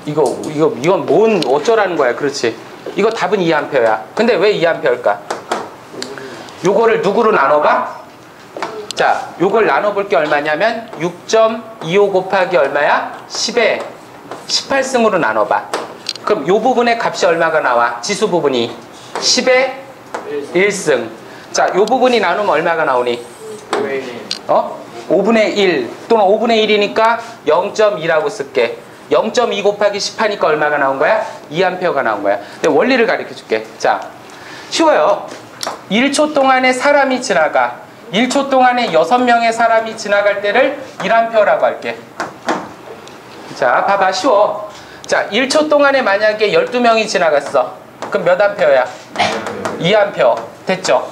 이건 뭔 어쩌라는 거야. 그렇지. 이거 답은 2A야. 근데 왜 2A일까? 요거를 누구로 나눠봐? 자, 요걸 나눠볼 게 얼마냐면 6.25 곱하기 얼마야? 10에 18승으로 나눠봐. 그럼 요 부분의 값이 얼마가 나와? 지수 부분이 10에 1승. 자, 요 부분이 나누면 얼마가 나오니? 5분의 1 또는 5분의 1이니까 0.2라고 쓸게. 0.2 곱하기 10하니까 얼마가 나온 거야? 2A가 나온 거야. 근데 원리를 가르쳐 줄게. 자, 쉬워요. 1초 동안에 사람이 지나가. 1초 동안에 6명의 사람이 지나갈 때를 1A라고 할게. 자, 봐봐. 쉬워. 자, 1초 동안에 만약에 12명이 지나갔어. 그럼 몇 A야? 2A. 됐죠?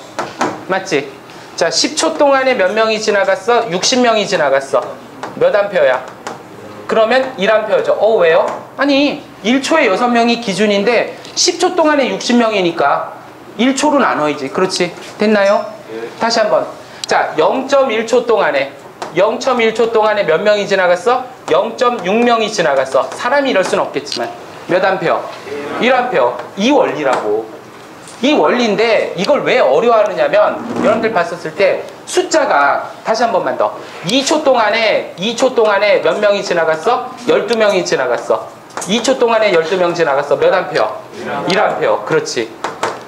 맞지? 자, 10초 동안에 몇 명이 지나갔어? 60명이 지나갔어. 몇 A야? 그러면 1A죠. 왜요? 아니, 1초에 6명이 기준인데 10초 동안에 60명이니까 1초로 나눠야지. 그렇지? 됐나요? 다시 한번. 자, 0.1초 동안에 몇 명이 지나갔어? 0.6명이 지나갔어. 사람이 이럴 수는 없겠지만 몇 암페어? 1A. 이 원리라고. 이 원리인데 이걸 왜 어려워하느냐면 여러분들 봤었을 때 숫자가 다시 한 번만 더 2초 동안에 몇 명이 지나갔어? 12명이 지나갔어. 2초 동안에 12명 지나갔어. 몇 암페어? 1A. 그렇지.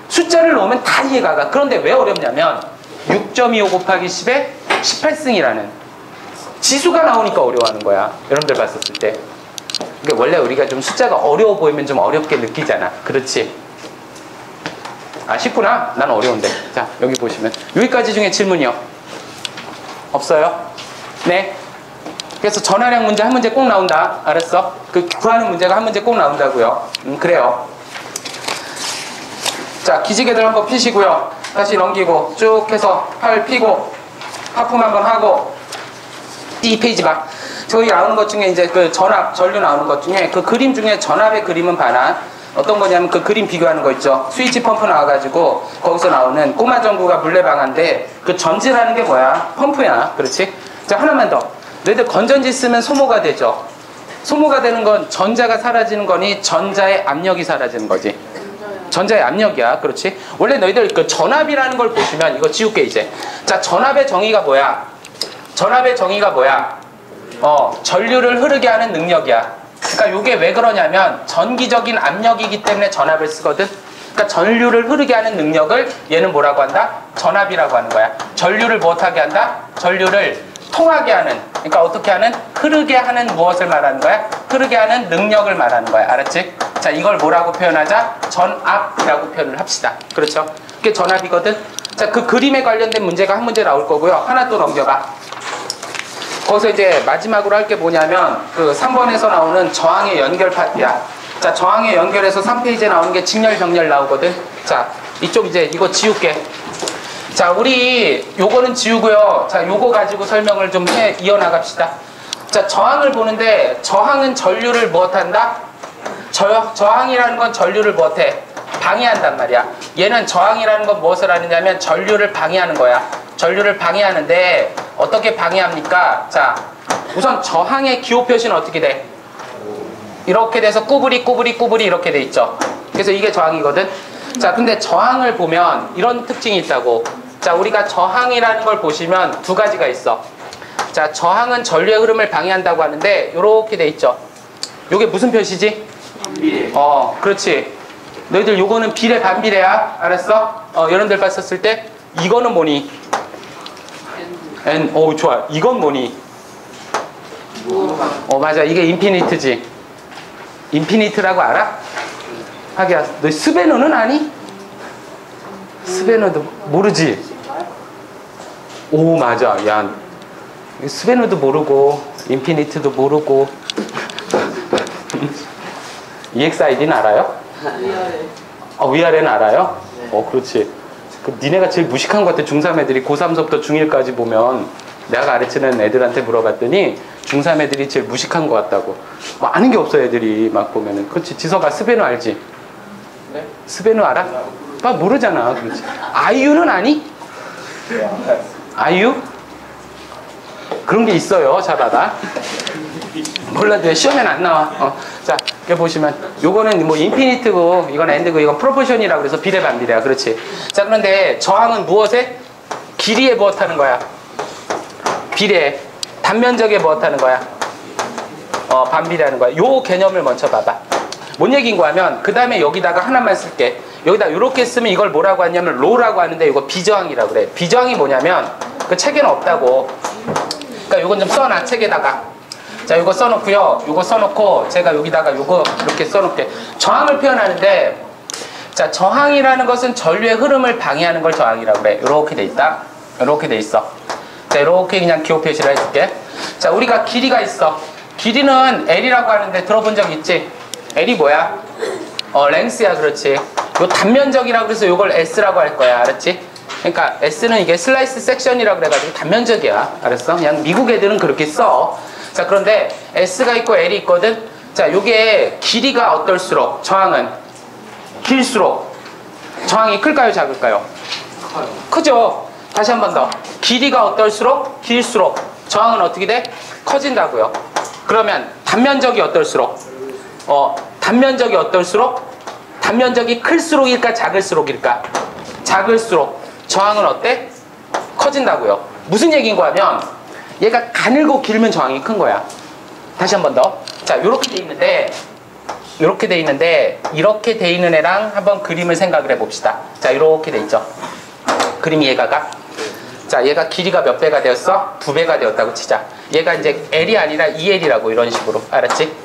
숫자를 넣으면 다 이해가 가. 그런데 왜 어렵냐면 6.25 곱하기 10에 18승이라는 지수가 나오니까 어려워하는 거야. 여러분들 봤었을 때. 그러니까 원래 우리가 좀 숫자가 어려워 보이면 좀 어렵게 느끼잖아. 그렇지? 아, 쉽구나. 난 어려운데. 자, 여기 보시면 여기까지 중에 질문이요. 없어요? 네. 그래서 전화량 문제 한 문제 꼭 나온다. 알았어? 그 구하는 문제가 한 문제 꼭 나온다고요. 그래요. 자, 기지개들 한번 피시고요. 다시 넘기고 쭉 해서 팔 피고 하품 한번 하고 이 페이지 봐. 저기 나오는 것 중에 이제 그 전압, 전류 나오는 것 중에 그 그림 중에 전압의 그림은 반환. 어떤 거냐면 그 그림 비교하는 거 있죠. 스위치 펌프 나와가지고 거기서 나오는 꼬마 전구가 물레방아인데 그 전지라는 게 뭐야? 펌프야. 그렇지? 자, 하나만 더. 너희들 건전지 쓰면 소모가 되죠. 소모가 되는 건 전자가 사라지는 거니 전자의 압력이 사라지는 거지. 전자의 압력이야. 그렇지? 원래 너희들 그 전압이라는 걸 보시면 이거 지울게 이제. 자, 전압의 정의가 뭐야? 전압의 정의가 뭐야? 전류를 흐르게 하는 능력이야. 그러니까 이게 왜 그러냐면 전기적인 압력이기 때문에 전압을 쓰거든. 그러니까 전류를 흐르게 하는 능력을 얘는 뭐라고 한다? 전압이라고 하는 거야. 전류를 못하게 한다? 전류를 통하게 하는, 그러니까 어떻게 하는? 흐르게 하는 무엇을 말하는 거야? 흐르게 하는 능력을 말하는 거야. 알았지? 자, 이걸 뭐라고 표현하자? 전압이라고 표현을 합시다. 그렇죠? 그게 전압이거든. 자, 그 그림에 관련된 문제가 한 문제 나올 거고요. 하나 또 넘겨봐. 거기서 이제 마지막으로 할 게 뭐냐면 그 3번에서 나오는 저항의 연결 파트야. 자, 저항의 연결에서 3페이지에 나오는 게 직렬 병렬 나오거든. 자, 이쪽 이제 이거 지울게. 자, 우리 요거는 지우고요. 자, 요거 가지고 설명을 좀 이어나갑시다. 자, 저항을 보는데 저항은 전류를 무엇한다? 저항이라는 건 전류를 무엇해? 방해한단 말이야. 얘는 저항이라는 건 무엇을 하느냐면 전류를 방해하는 거야. 전류를 방해하는데 어떻게 방해합니까? 자, 우선 저항의 기호 표시는 어떻게 돼? 이렇게 돼서 꾸부리 이렇게 돼 있죠. 그래서 이게 저항이거든. 자, 근데 저항을 보면 이런 특징이 있다고. 자, 우리가 저항이라는 걸 보시면 두 가지가 있어. 자, 저항은 전류의 흐름을 방해한다고 하는데 이렇게 돼 있죠. 요게 무슨 표시지? 반비례. 그렇지. 너희들 요거는 비례 반비례야. 알았어? 여러분들 봤었을 때 이거는 뭐니? N. 좋아. 이건 뭐니? 맞아. 이게 인피니트지. 인피니트라고 알아? 하기야, 너 스베너는 아니? 스베너도 모르지? 오, 맞아. 야, 스베너도 모르고 인피니트도 모르고 EXID는 알아요? 위아래. 위아래는 알아요? 네. 그렇지. 니네가 제일 무식한 것 같아. 중3 애들이 고3서부터 중1까지 보면 내가 가르치는 애들한테 물어봤더니 중3 애들이 제일 무식한 것 같다고. 뭐 아는 게 없어 애들이 막 보면은. 그렇지. 지서가 스베너 알지? 네? 스베너 알아? 모르잖아. 그렇지. 아이유는 아니? 아이유? 그런 게 있어요. 잘 알아. 몰라도 시험엔 안 나와. 자, 여기 보시면 요거는 뭐 인피니트고 이건 엔드고 이건 프로포션이라고 그래서 비례 반비례야. 그렇지. 자, 그런데 저항은 무엇에? 길이에 무엇하는 거야? 비례. 단면적에 무엇하는 거야? 반비례하는 거야. 요 개념을 먼저 봐봐. 뭔 얘기인가 하면 그 다음에 여기다가 하나만 쓸게. 여기다 이렇게 쓰면 이걸 뭐라고 하냐면 로라고 하는데 이거 비저항이라고 그래. 비저항이 뭐냐면 그 책에는 없다고. 그러니까 요건 좀 써놔. 책에다가. 자, 요거 써놓고요. 요거 써놓고 제가 여기다가 요거 이렇게 써놓을게. 저항을 표현하는데, 자, 저항이라는 것은 전류의 흐름을 방해하는 걸 저항이라고 그래. 요렇게 돼 있다. 요렇게 돼 있어. 자, 요렇게 그냥 기호 표시를 해줄게. 자, 우리가 길이가 있어. 길이는 L이라고 하는데 들어본 적 있지? L이 뭐야? 랭스야. 그렇지. 요 단면적이라고 그래서 요걸 S라고 할 거야. 알았지? 그러니까 S는 이게 슬라이스 섹션이라고 그래가지고 단면적이야. 알았어? 그냥 미국 애들은 그렇게 써. 자, 그런데 S가 있고 L이 있거든. 자, 요게 길이가 어떨수록 저항은 길수록 저항이 클까요, 작을까요? 커요. 크죠. 다시 한 번 더. 길이가 어떨수록 길수록 저항은 어떻게 돼? 커진다고요. 그러면 단면적이 어떨수록 단면적이 어떨수록 단면적이 클수록일까 작을수록일까? 작을수록 저항은 어때? 커진다고요. 무슨 얘기인가 하면 얘가 가늘고 길면 저항이 큰 거야. 다시 한 번 더. 자, 요렇게 돼 있는데 이렇게 돼 있는데 이렇게 돼 있는 애랑 한번 그림을 생각을 해봅시다. 자, 이렇게 돼 있죠. 그림이 얘가가. 자, 얘가 길이가 몇 배가 되었어? 2배가 되었다고 치자. 얘가 이제 L이 아니라 2L이라고 이런 식으로. 알았지?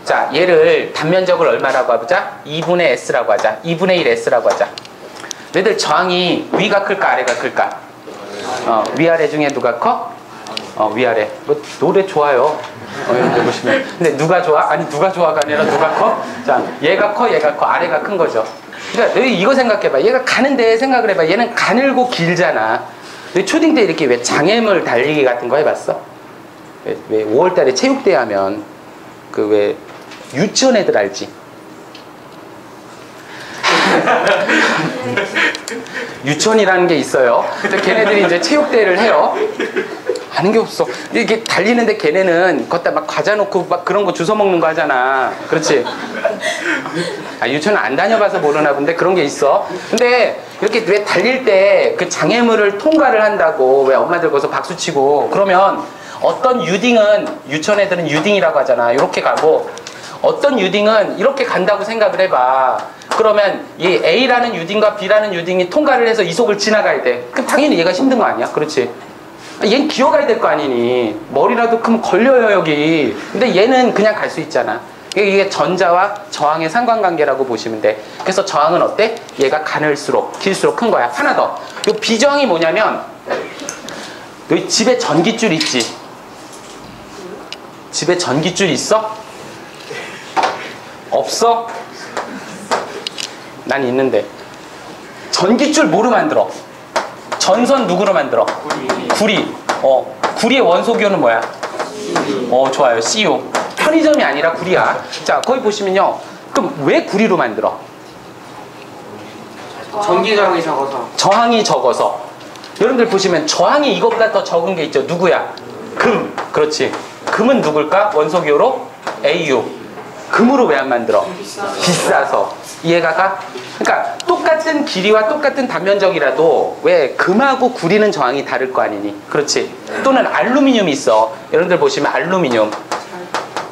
자, 얘를 단면적을 얼마라고 하자? 2분의 S라고 하자. 2분의 1 S라고 하자. 얘들 저항이 위가 클까 아래가 클까? 위아래 중에 누가 커? 위아래. 뭐 노래 좋아요. 여러분들 보시면. 근데 누가 좋아? 아니 누가 좋아가 아니라 누가 커? 자, 얘가 커, 얘가 커. 아래가 큰 거죠. 그러니까 너희 이거 생각해봐. 얘가 가는데 생각을 해봐. 얘는 가늘고 길잖아. 너희 초딩 때 이렇게 왜 장애물 달리기 같은 거 해봤어? 왜 5월달에 체육대회 하면 그 왜 유치원 애들 알지? 유치원이라는 게 있어요. 근데 걔네들이 이제 체육대회를 해요. 아는 게 없어. 이게 달리는데 걔네는 걷다 막 과자 놓고 막 그런 거 주워 먹는 거 하잖아. 그렇지? 유치원 안 다녀봐서 모르나 본데 그런 게 있어. 근데 이렇게 왜 달릴 때 그 장애물을 통과를 한다고 왜 엄마들 거기서 박수 치고 그러면 어떤 유딩은 유치원 애들은 유딩이라고 하잖아. 이렇게 가고 어떤 유딩은 이렇게 간다고 생각을 해봐. 그러면 이 A라는 유딩과 B라는 유딩이 통과를 해서 이 속을 지나가야 돼. 그럼 당연히 얘가 힘든 거 아니야? 그렇지? 얘는 기어가야 될 거 아니니. 머리라도 크면 걸려요 여기. 근데 얘는 그냥 갈 수 있잖아. 이게 전자와 저항의 상관관계라고 보시면 돼. 그래서 저항은 어때? 얘가 가늘수록 길수록 큰 거야. 하나 더. 이 비저항이 뭐냐면 너희 집에 전기줄 있지? 집에 전기줄 있어? 없어? 난 있는데. 전기줄 뭐로 만들어? 전선 누구로 만들어? 구리. 구리의 원소기호는 뭐야? 좋아요. CU. 편의점이 아니라 구리야. 자, 거기 보시면요. 그럼 왜 구리로 만들어? 전기저항이 적어서. 저항이 적어서. 여러분들 보시면 저항이 이것보다 더 적은 게 있죠. 누구야? 금. 그렇지. 금은 누굴까? 원소기호로? AU. 금으로 왜 안 만들어? 비싸서. 이해가 가? 그러니까 똑같은 길이와 똑같은 단면적이라도 왜 금하고 구리는 저항이 다를 거 아니니? 그렇지? 또는 알루미늄이 있어. 여러분들 보시면 알루미늄.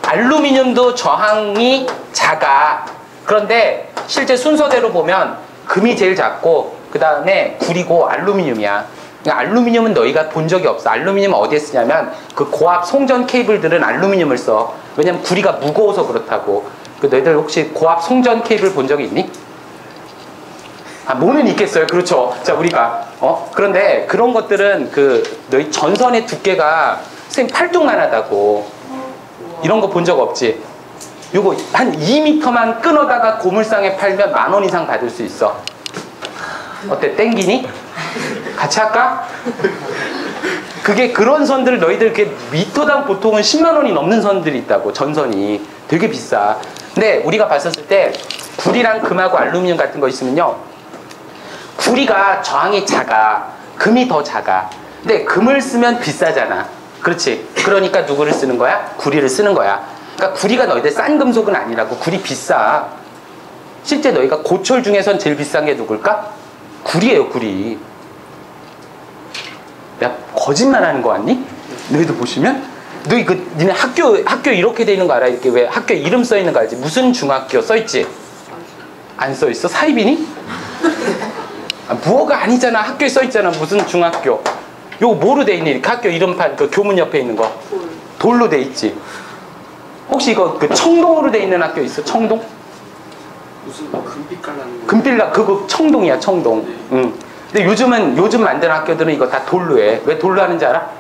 알루미늄도 저항이 작아. 그런데 실제 순서대로 보면 금이 제일 작고 그 다음에 구리고 알루미늄이야. 그러니까 알루미늄은 너희가 본 적이 없어. 알루미늄은 어디에 쓰냐면 그 고압 송전 케이블들은 알루미늄을 써. 왜냐면 구리가 무거워서 그렇다고. 너희들 혹시 고압 송전 케이블 본 적이 있니? 뭐는 있겠어요. 그렇죠. 자, 우리가 그런데 그런 것들은 너희 전선의 두께가 선생님 팔뚝만 하다고. 이런 거 본 적 없지? 요거 한 2m만 끊어다가 고물상에 팔면 10,000원 이상 받을 수 있어. 어때? 땡기니? 같이 할까? 그게 그런 선들 너희들 미터당 보통은 10만 원이 넘는 선들이 있다고. 전선이 되게 비싸. 근데 우리가 봤었을 때 구리랑 금하고 알루미늄 같은 거 있으면요, 구리가 저항이 작아. 금이 더 작아. 근데 금을 쓰면 비싸잖아. 그렇지? 그러니까 누구를 쓰는 거야? 구리를 쓰는 거야. 그러니까 구리가 너희들 싼 금속은 아니라고. 구리 비싸. 실제 너희가 고철 중에선 제일 비싼 게 누굴까? 구리예요. 구리. 내가 거짓말 하는 거 같니? 너희들 보시면? 너희 니네 학교 이렇게 돼 있는 거 알아? 이렇게 왜 학교 이름 써 있는 거 알지? 무슨 중학교 써 있지? 안 써 있어? 사입이니? 무어가 아니잖아. 학교에 써 있잖아. 무슨 중학교. 요거 뭐로 돼 있니? 학교 이름판 그 교문 옆에 있는 거. 돌로 돼 있지. 혹시 이거 청동으로 돼 있는 학교 있어? 청동? 무슨 금빛 깔라는 거. 금빛 그거 청동이야. 청동. 네. 응. 근데 요즘 만드는 학교들은 이거 다 돌로 해. 왜 돌로 하는지 알아?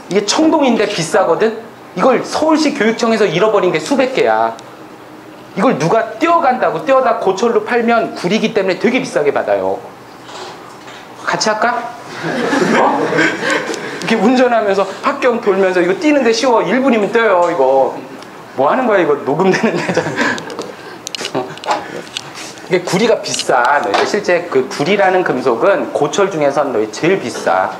이게 청동인데 비싸거든? 이걸 서울시 교육청에서 잃어버린 게 수백 개야. 이걸 누가 떼어간다고. 떼어다 고철로 팔면 구리기 때문에 되게 비싸게 받아요. 같이 할까? 이렇게 운전하면서 학교 돌면서 이거 뛰는데 쉬워. 1분이면 떼요. 이거 뭐 하는 거야? 이거 녹음되는데. 이게 구리가 비싸. 실제 그 구리라는 금속은 고철 중에선 너희 제일 비싸.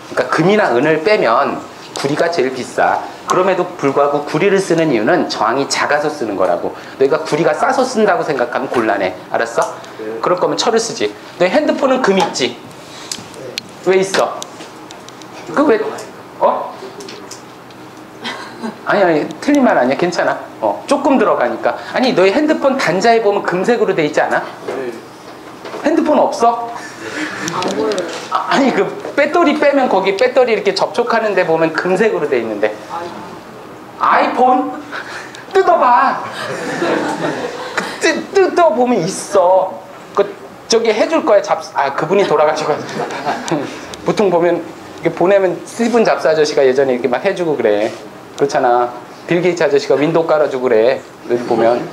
그러니까 금이나 은을 빼면 구리가 제일 비싸. 그럼에도 불구하고 구리를 쓰는 이유는 저항이 작아서 쓰는 거라고. 너희가 구리가 싸서 쓴다고 생각하면 곤란해. 알았어? 네. 그럴 거면 철을 쓰지. 너희 핸드폰은 금 있지? 왜 있어? 그 왜? 아니 틀린 말 아니야. 괜찮아. 조금 들어가니까. 아니 너희 핸드폰 단자에 보면 금색으로 돼 있지 않아? 네. 핸드폰 없어? 안 보여요. 아니 그 배터리 빼면 거기 배터리 이렇게 접촉하는 데 보면 금색으로 돼 있는데 아이폰? 뜯어봐. 뜯어보면 있어. 저기 해줄 거야 그분이 돌아가셔가지고 보통 보면 이렇게 보내면 스티븐 잡스 아저씨가 예전에 이렇게 막 해주고 그래. 그렇잖아. 빌 게이츠 아저씨가 윈도우 깔아주고 그래. 여기 보면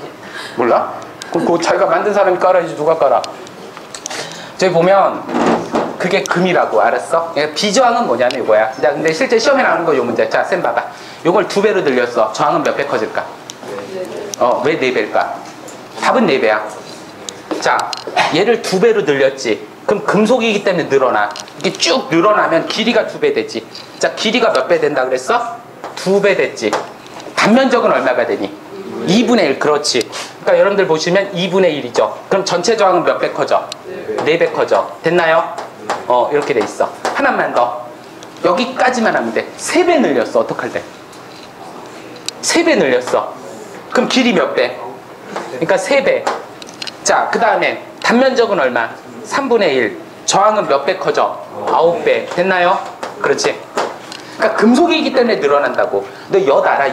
몰라? 그거 자기가 만든 사람이 깔아야지 누가 깔아. 저기 보면 그게 금이라고. 알았어? 비저항은 뭐냐면 이거야. 자, 근데 실제 시험에 나오는 거 요 문제. 자, 쌤 봐봐. 요걸 2배로 늘렸어. 저항은 몇 배 커질까? 왜 4배일까? 답은 4배야. 자, 얘를 2배로 늘렸지. 그럼 금속이기 때문에 늘어나. 이게 쭉 늘어나면 길이가 2배 되지. 자, 길이가 몇 배 된다 그랬어? 2배 됐지. 단면적은 얼마가 되니? 2분의 1. 그렇지. 그러니까 여러분들 보시면 2분의 1이죠. 그럼 전체 저항은 몇 배 커져? 4배 커져. 됐나요? 이렇게 돼 있어. 하나만 더. 여기까지만 하면 돼. 3배 늘렸어. 어떡할 때? 3배 늘렸어. 그럼 길이 몇 배? 그러니까 3배. 자, 그 다음에 단면적은 얼마? 3분의 1. 저항은 몇 배 커져? 9배. 됐나요? 그렇지. 그러니까 금속이기 때문에 늘어난다고. 너 엿 알아?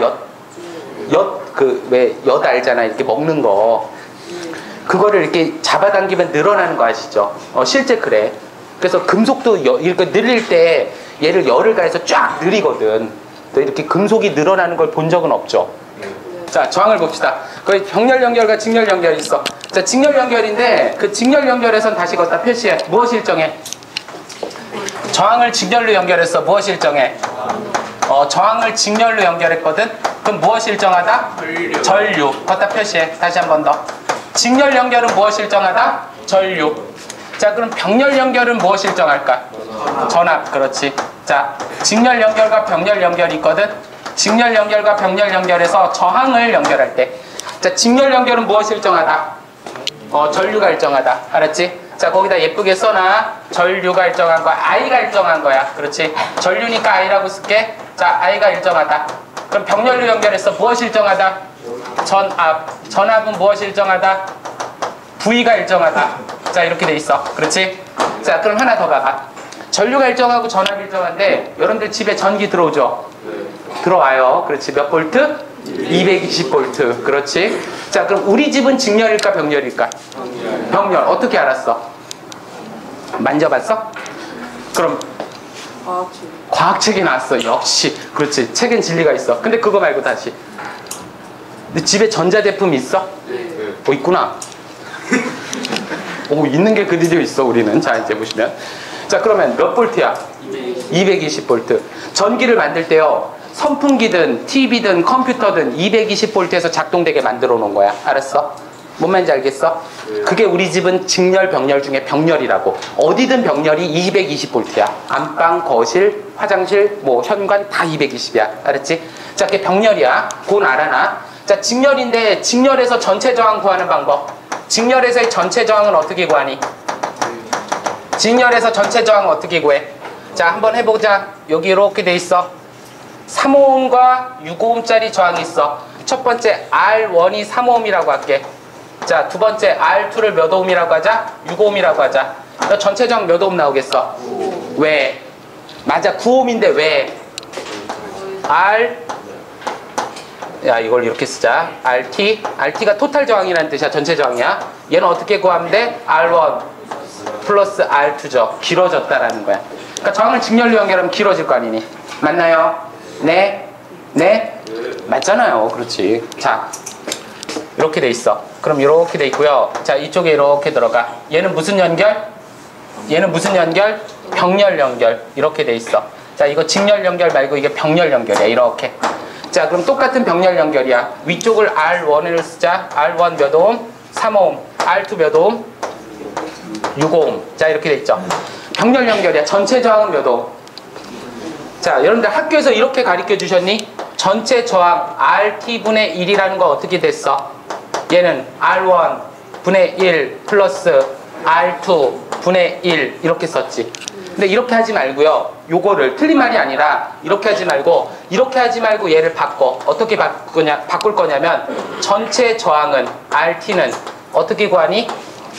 엿 알잖아. 이렇게 먹는 거. 그거를 이렇게 잡아당기면 늘어나는 거 아시죠? 실제 그래. 그래서 금속도 이렇게 늘릴 때 얘를 열을 가해서 쫙 늘리거든. 또 이렇게 금속이 늘어나는 걸 본 적은 없죠. 자, 저항을 봅시다. 거기 병렬 연결과 직렬 연결이 있어. 자, 직렬 연결인데 그 직렬 연결에선 다시 걷다 표시해. 무엇이 일정해? 저항을 직렬로 연결했어. 무엇이 일정해? 저항을 직렬로 연결했거든. 그럼 무엇이 일정하다? 전류. 걷다 표시해. 다시 한 번 더. 직렬 연결은 무엇이 일정하다? 전류. 자, 그럼 병렬 연결은 무엇이 일정할까? 전압. 그렇지. 자, 직렬 연결과 병렬 연결이 있거든. 직렬 연결과 병렬 연결에서 저항을 연결할 때, 자, 직렬 연결은 무엇이 일정하다? 전류가 일정하다. 알았지? 자, 거기다 예쁘게 써놔. 전류가 일정한 거야. I가 일정한 거야. 그렇지? 전류니까 I라고 쓸게. 자, I가 일정하다. 그럼 병렬로 연결해서 무엇이 일정하다? 전압. 전압은 무엇이 일정하다? V가 일정하다. 자, 이렇게 돼 있어. 그렇지? 자, 그럼 하나 더 봐봐. 전류가 일정하고 전압이 일정한데 여러분들 집에 전기 들어오죠? 들어와요. 그렇지. 몇 볼트? 220볼트. 그렇지. 자, 그럼 우리 집은 직렬일까 병렬일까? 병렬. 어떻게 알았어? 만져봤어? 그럼 과학책에 나왔어. 역시. 그렇지. 책엔 진리가 있어. 근데 그거 말고 다시. 너 집에 전자제품 있어? 있구나. 있는 게 그대로 있어 우리는. 자, 이제 보시면. 자, 그러면 몇 볼트야? 220볼트. 전기를 만들 때요. 선풍기든 TV든 컴퓨터든 220볼트에서 작동되게 만들어 놓은 거야. 알았어? 뭔 말인지 알겠어? 그게 우리 집은 직렬, 병렬 중에 병렬이라고. 어디든 병렬이 220볼트야. 안방, 거실, 화장실, 현관 다 220이야. 알았지? 자, 그게 병렬이야. 그건 알아놔. 자, 직렬인데 직렬에서 전체 저항 구하는 방법. 직렬에서의 전체 저항은 어떻게 구하니? 직렬에서 전체 저항은 어떻게 구해? 자, 한번 해보자. 여기 이렇게 돼 있어. 3오음과 6오음짜리 저항이 있어. 첫 번째 R1이 3오음이라고 할게. 자, 두 번째 R2를 몇 오음이라고 하자? 6오음이라고 하자. 너 전체 저항 몇 오음 나오겠어? 왜? 맞아, 9오음인데 왜? 야, 이걸 이렇게 쓰자. RT가 토탈 저항이라는 뜻이야. 전체 저항이야. 얘는 어떻게 구하면 돼? R1 플러스 R2죠. 길어졌다라는 거야. 그러니까 저항을 직렬로 연결하면 길어질 거 아니니? 맞나요? 네? 네? 맞잖아요. 그렇지. 자, 이렇게 돼 있어. 그럼 이렇게 돼 있고요. 자, 이쪽에 이렇게 들어가. 얘는 무슨 연결? 얘는 무슨 연결? 병렬 연결. 이렇게 돼 있어. 자, 이거 직렬 연결 말고 이게 병렬 연결이야. 이렇게. 자, 그럼 똑같은 병렬 연결이야. 위쪽을 R1을 쓰자. R1 몇 오hm? 3오hm. R2 몇 오hm? 6오hm. 자, 이렇게 돼 있죠. 병렬 연결이야. 전체 저항은 몇 오hm? 자, 여러분들 학교에서 이렇게 가르쳐 주셨니? 전체 저항 RT분의 1이라는 거 어떻게 됐어? 얘는 R1 분의 1 플러스 R2 분의 1 이렇게 썼지. 근데 이렇게 하지 말고요. 요거를 틀린 말이 아니라 이렇게 하지 말고 얘를 바꿔. 어떻게 바꿀 거냐면 전체 저항은 RT는 어떻게 구하니?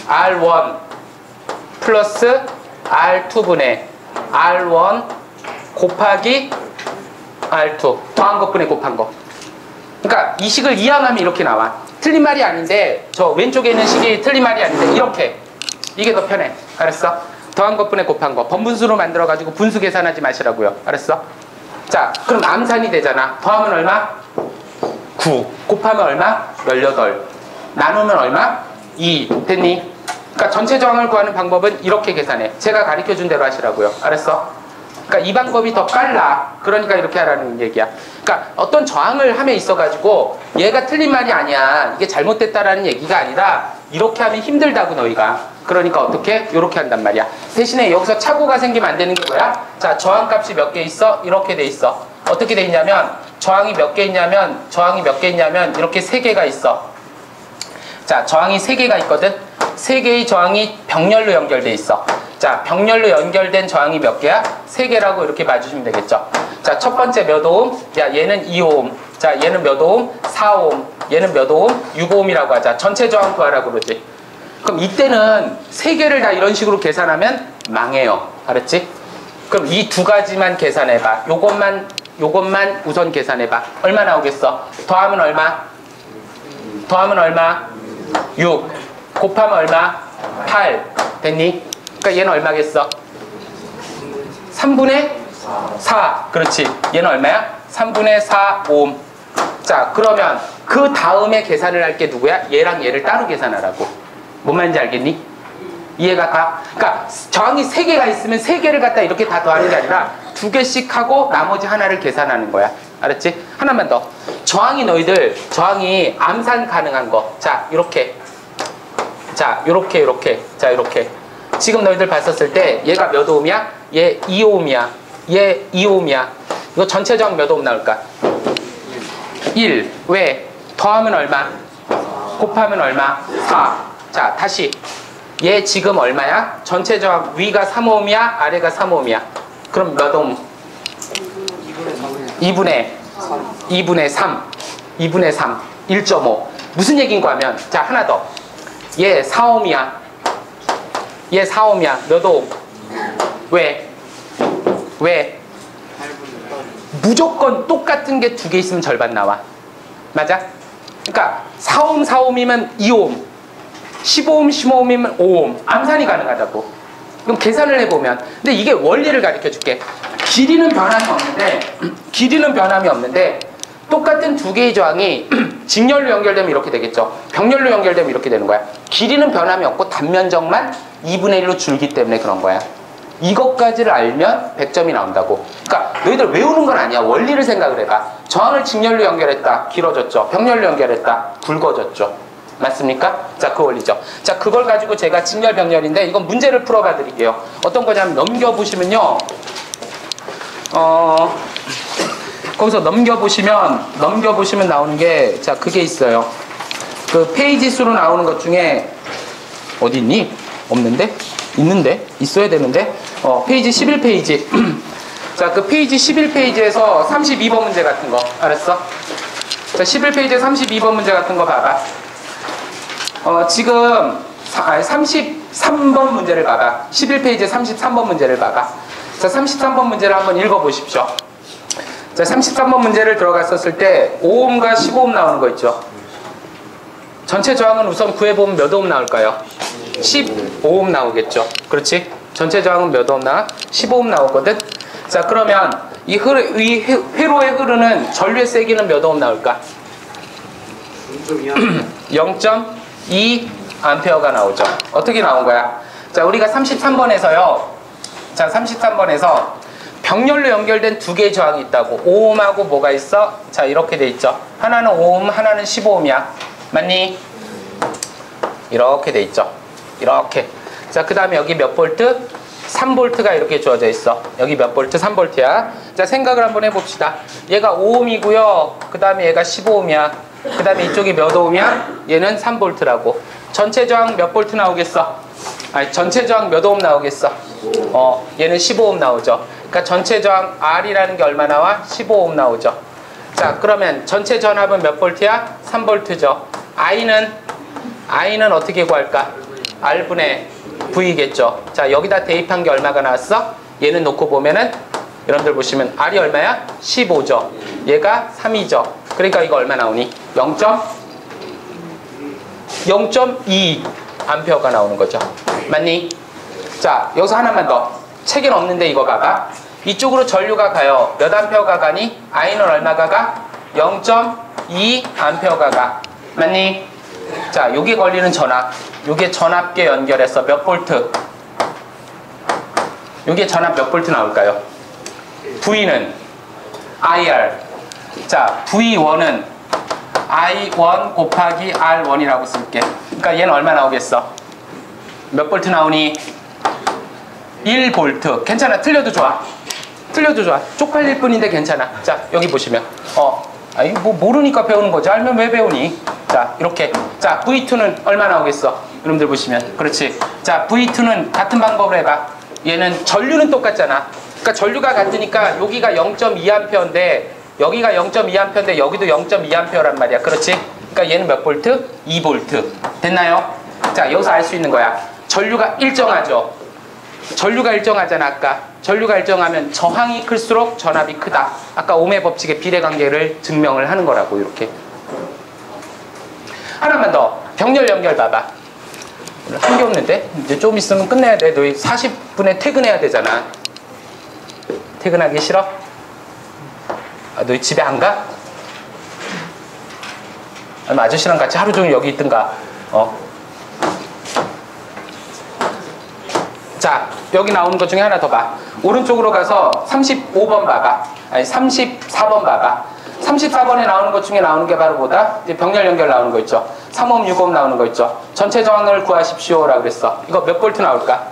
R1 플러스 R2분의 R1 곱하기 R2 더한 것분의 곱한 거. 그러니까 이 식을 이항하면 이렇게 나와. 틀린 말이 아닌데 저 왼쪽에 있는 식이 틀린 말이 아닌데 이렇게. 이게 더 편해. 알았어? 더한 것분의 곱한 거. 번분수로 만들어가지고 분수 계산하지 마시라고요. 알았어? 자, 그럼 암산이 되잖아. 더하면 얼마? 9. 곱하면 얼마? 18. 나누면 얼마? 2. 됐니? 그러니까 전체 저항을 구하는 방법은 이렇게 계산해. 제가 가르쳐준 대로 하시라고요. 알았어? 그러니까 이 방법이 더 빨라. 그러니까 이렇게 하라는 얘기야. 그러니까 어떤 저항을 함에 있어가지고 얘가 틀린 말이 아니야. 이게 잘못됐다라는 얘기가 아니라 이렇게 하면 힘들다고 너희가. 그러니까 어떻게? 이렇게 한단 말이야. 대신에 여기서 착오가 생기면 안 되는 게 뭐야? 자, 저항값이 몇 개 있어? 이렇게 돼 있어. 어떻게 돼 있냐면 저항이 몇 개 있냐면 이렇게 3개가 있어. 자, 저항이 3개가 있거든. 3개의 저항이 병렬로 연결돼 있어. 자, 병렬로 연결된 저항이 몇 개야? 3개라고 이렇게 봐주시면 되겠죠. 자, 첫 번째 몇 오hm? 야, 얘는 2오hm. 자, 얘는 몇 오hm? 4오hm. 얘는 몇 오hm? 6오hm이라고 하자. 전체 저항 구하라고 그러지. 그럼 이때는 3개를 다 이런 식으로 계산하면 망해요. 알았지? 그럼 이 2가지만 계산해봐. 요것만 우선 계산해봐. 얼마 나오겠어? 더하면 얼마? 6. 곱하면 얼마? 8. 됐니? 그러니까 얘는 얼마겠어? 3분의 4. 그렇지. 얘는 얼마야? 3분의 4 오hm. 자, 그러면 그 다음에 계산을 할 게 누구야? 얘랑 얘를 따로 계산하라고. 뭔 말인지 알겠니? 이해가 가? 그러니까 저항이 3개가 있으면 3개를 갖다 이렇게 다 더하는 게 아니라 2개씩 하고 나머지 하나를 계산하는 거야. 알았지? 하나만 더. 저항이 암산 가능한 거. 자, 이렇게. 자, 요렇게. 자, 이렇게. 지금 너희들 봤었을 때 얘가 몇 오음이야? 얘 2오음이야. 얘 2오음이야. 이거 전체 저항 몇 오음 나올까? 1. 왜? 더하면 얼마? 곱하면 얼마? 4. 자, 다시. 얘 지금 얼마야? 전체 저항 위가 3오음이야? 아래가 3오음이야? 그럼 몇 오음? 2분의 3. 1.5. 무슨 얘기인가 하면, 자, 하나 더. 얘 4오음이야. 몇 오음? 왜? 무조건 똑같은 게 2개 있으면 절반 나와. 맞아? 그러니까 4오음이면 2오음. 15오음이면 5오음. 암산이 가능하다고. 그럼 계산을 해보면. 근데 이게 원리를 가르쳐 줄게. 길이는 변함이 없는데 똑같은 2개의 저항이 직렬로 연결되면 이렇게 되겠죠. 병렬로 연결되면 이렇게 되는 거야. 길이는 변함이 없고 단면적만 2분의 1로 줄기 때문에 그런 거야. 이것까지를 알면 100점이 나온다고. 그러니까 너희들 외우는 건 아니야. 원리를 생각을 해봐. 저항을 직렬로 연결했다. 길어졌죠. 병렬로 연결했다. 굵어졌죠. 맞습니까? 자, 그 원리죠. 자, 그걸 가지고 제가 직렬 병렬인데 이건 문제를 풀어봐 드릴게요. 어떤 거냐면 넘겨보시면요. 거기서 넘겨보시면 나오는 게, 자, 그게 있어요. 그 페이지 수로 나오는 것 중에 어디 있니? 없는데? 있는데? 있어야 되는데? 페이지 11페이지. 자, 그 페이지 11페이지에서 32번 문제 같은 거. 알았어? 자, 11페이지에 32번 문제 같은 거 봐봐. 지금 33번 문제를 봐봐. 11페이지에 33번 문제를 봐봐. 자, 33번 문제를 한번 읽어보십시오. 자, 33번 문제를 들어갔었을 때 5옴과 15옴 나오는 거 있죠. 전체 저항은 우선 구해보면 몇 오hm 나올까요? 15오hm 나오겠죠. 그렇지? 전체 저항은 몇 오hm 나와? 15오hm 나오거든. 자, 그러면 이 회로에 흐르는 전류의 세기는 몇 오hm 나올까? 0.2 암페어가 나오죠. 어떻게 나온 거야? 자, 우리가 33번에서요. 자, 33번에서 병렬로 연결된 2개의 저항이 있다고. 5옴하고 뭐가 있어? 자, 이렇게 돼 있죠. 하나는 5옴, 하나는 15옴이야. 맞니? 이렇게 돼 있죠. 이렇게. 자, 그 다음에 여기 몇 볼트? 3볼트가 이렇게 주어져 있어. 여기 몇 볼트? 3볼트야. 자, 생각을 한번 해봅시다. 얘가 5옴이고요. 그 다음에 얘가 15옴이야. 그 다음에 이쪽이 몇 오음이야? 얘는 3볼트라고. 전체 저항 몇 볼트 나오겠어? 아니, 전체 저항 몇 오hm 나오겠어? 얘는 15오hm 나오죠. 그러니까 전체 저항 R이라는 게 얼마 나와? 15오hm 나오죠. 자, 그러면 전체 전압은 몇 볼트야? 3볼트죠. I는 어떻게 구할까? R분의 V겠죠. 자, 여기다 대입한 게 얼마가 나왔어? 얘는 놓고 보면은 여러분들 보시면 R이 얼마야? 15죠. 얘가 3이죠. 그러니까 이거 얼마 나오니? 0.2 암페어가 나오는 거죠. 맞니? 자, 여기서 하나만 더. 책엔 없는데 이거 봐봐. 이쪽으로 전류가 가요. 몇 암페어가 가니? I는 얼마가 가? 0.2 암페어가 가. 맞니? 자, 여기 걸리는 전압. 요게 전압계 연결해서 몇 볼트? 요게 전압 몇 볼트 나올까요? V는 IR. 자, V1은 I1 곱하기 R1이라고 쓸게. 그러니까 얘는 얼마 나오겠어? 몇 볼트 나오니? 1볼트. 괜찮아. 틀려도 좋아. 틀려도 좋아. 쪽팔릴 뿐인데 괜찮아. 자, 여기 보시면 아니 뭐 모르니까 배우는 거지. 알면 왜 배우니? 자, 이렇게. 자, V2는 얼마 나오겠어? 여러분들 보시면. 그렇지. 자, V2는 같은 방법으로 해봐. 얘는 전류는 똑같잖아. 그러니까 전류가 같으니까 여기가 0.2A인데 여기가 0.2A인데 여기도 0.2A란 말이야. 그렇지? 그러니까 얘는 몇 볼트? 2볼트. 됐나요? 자, 여기서 알 수 있는 거야. 전류가 일정하죠. 전류가 일정하잖아. 아까 전류가 일정하면 저항이 클수록 전압이 크다. 아까 옴의 법칙의 비례관계를 증명을 하는 거라고. 이렇게 하나만 더. 병렬 연결 봐봐. 한 게 없는데 이제 좀 있으면 끝내야 돼. 너희 40분에 퇴근해야 되잖아. 퇴근하기 싫어? 아, 너희 집에 안 가? 아니면 아저씨랑 같이 하루 종일 여기 있든가. 자, 여기 나오는 것 중에 하나 더 봐. 오른쪽으로 가서 35번 봐봐. 아니 34번 봐봐. 34번에 나오는 것 중에 나오는 게 바로 뭐다? 이제 병렬 연결 나오는 거 있죠. 3옴, 6옴 나오는 거 있죠. 전체 저항을 구하십시오 라고 그랬어. 이거 몇 볼트 나올까?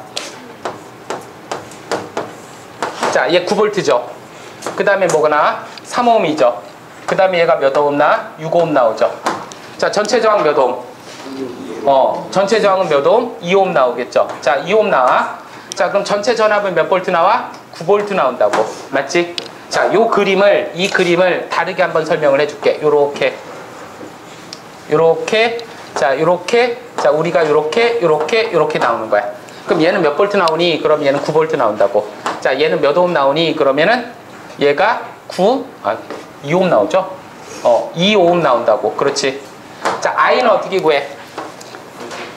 자, 얘 9볼트죠. 그 다음에 뭐가 나와? 3옴이죠. 그 다음에 얘가 몇 옴 나와? 6옴 나오죠. 자, 전체 저항 몇 옴? 전체 저항은 몇 옴? 2옴 나오겠죠. 자, 2옴 나와. 자, 그럼 전체 전압은 몇 볼트 나와? 9볼트 나온다고. 맞지? 자, 이 그림을 다르게 한번 설명을 해줄게. 요렇게. 자, 요렇게. 자, 우리가 요렇게 나오는 거야. 그럼 얘는 몇 볼트 나오니? 그럼 얘는 9볼트 나온다고. 자, 얘는 몇 옴 나오니? 그러면은 얘가 2옴 나오죠? 2옴 나온다고. 그렇지. 자, I는 어떻게 구해?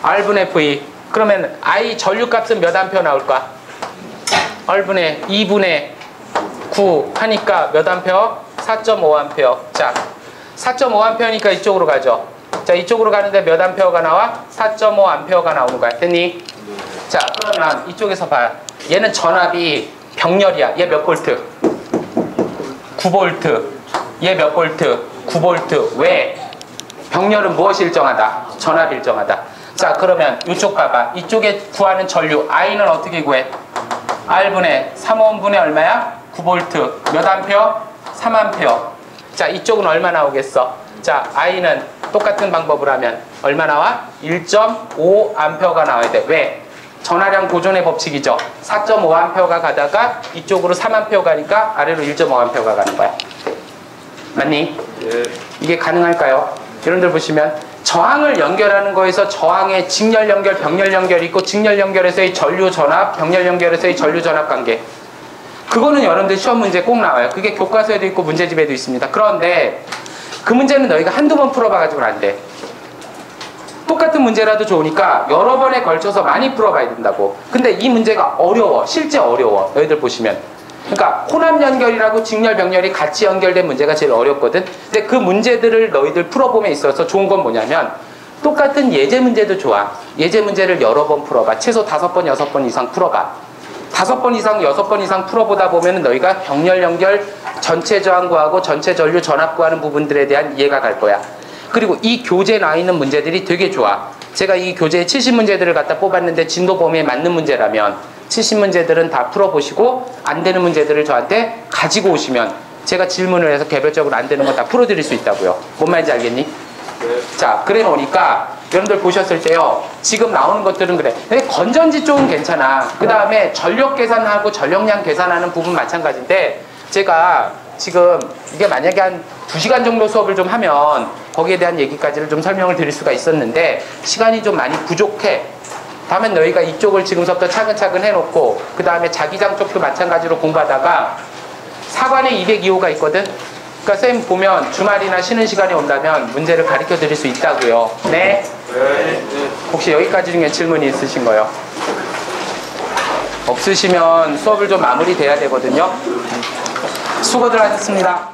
R분의 V. 그러면 I 전류값은 몇 암페어 나올까? R분의 2분의 9 하니까 몇 암페어? 4.5암페어. 자, 4.5암페어니까 이쪽으로 가죠. 자, 이쪽으로 가는데 몇 암페어가 나와? 4.5암페어가 나오는 거야. 됐니? 자, 그러면 이쪽에서 봐. 얘는 전압이 병렬이야. 얘 몇 볼트? 9볼트. 얘 몇 볼트? 9볼트. 왜? 병렬은 무엇이 일정하다? 전압이 일정하다. 자, 그러면 이쪽 봐봐. 이쪽에 구하는 전류 I는 어떻게 구해? R분의 3옴분의 얼마야? 9볼트. 몇 암페어? 3암페어. 자, 이쪽은 얼마 나오겠어? 자, I는 똑같은 방법으로 하면 얼마 나와? 1.5암페어가 나와야 돼. 왜? 전하량 보존의 법칙이죠. 4.5암페어가 가다가 이쪽으로 3암페어 가니까 아래로 1.5암페어가 가는 거야. 맞니? 예. 이게 가능할까요? 여러분들 보시면 저항을 연결하는 거에서 저항의 직렬 연결, 병렬 연결이 있고 직렬 연결에서의 전류 전압, 병렬 연결에서의 전류 전압 관계. 그거는 여러분들 시험 문제 꼭 나와요. 그게 교과서에도 있고 문제집에도 있습니다. 그런데 그 문제는 너희가 한두 번 풀어봐가지고는 안 돼. 똑같은 문제라도 좋으니까 여러 번에 걸쳐서 많이 풀어봐야 된다고. 근데 이 문제가 어려워. 실제 어려워. 너희들 보시면. 그러니까 혼합 연결이라고 직렬 병렬이 같이 연결된 문제가 제일 어렵거든. 근데 그 문제들을 너희들 풀어봄에 있어서 좋은 건 뭐냐면 똑같은 예제 문제도 좋아. 예제 문제를 여러 번 풀어봐. 최소 5번, 6번 이상 풀어봐. 5번 이상, 6번 이상 풀어보다 보면 너희가 병렬 연결, 전체 저항 구하고 전체 전류 전압 구하는 부분들에 대한 이해가 갈 거야. 그리고 이 교재에 나와 있는 문제들이 되게 좋아. 제가 이 교재에 70문제들을 갖다 뽑았는데 진도 범위에 맞는 문제라면 70문제들은 다 풀어보시고 안 되는 문제들을 저한테 가지고 오시면 제가 질문을 해서 개별적으로 안 되는 거 다 풀어드릴 수 있다고요. 뭔 말인지 알겠니? 네. 자, 그래 놓으니까 여러분들 보셨을 때요. 지금 나오는 것들은 그래. 근데 건전지 쪽은 괜찮아. 그 다음에 전력 계산하고 전력량 계산하는 부분 마찬가지인데 제가 지금 이게 만약에 한 2시간 정도 수업을 좀 하면 거기에 대한 얘기까지를 좀 설명을 드릴 수가 있었는데 시간이 좀 많이 부족해. 다음엔 너희가 이쪽을 지금부터 차근차근 해놓고 그 다음에 자기장 쪽도 마찬가지로 공부하다가 사관에 202호가 있거든. 그러니까 쌤 보면 주말이나 쉬는 시간이 온다면 문제를 가르쳐 드릴 수 있다고요. 네? 네. 혹시 여기까지 중에 질문이 있으신 거요? 없으시면 수업을 좀 마무리돼야 되거든요. 수고들 하셨습니다.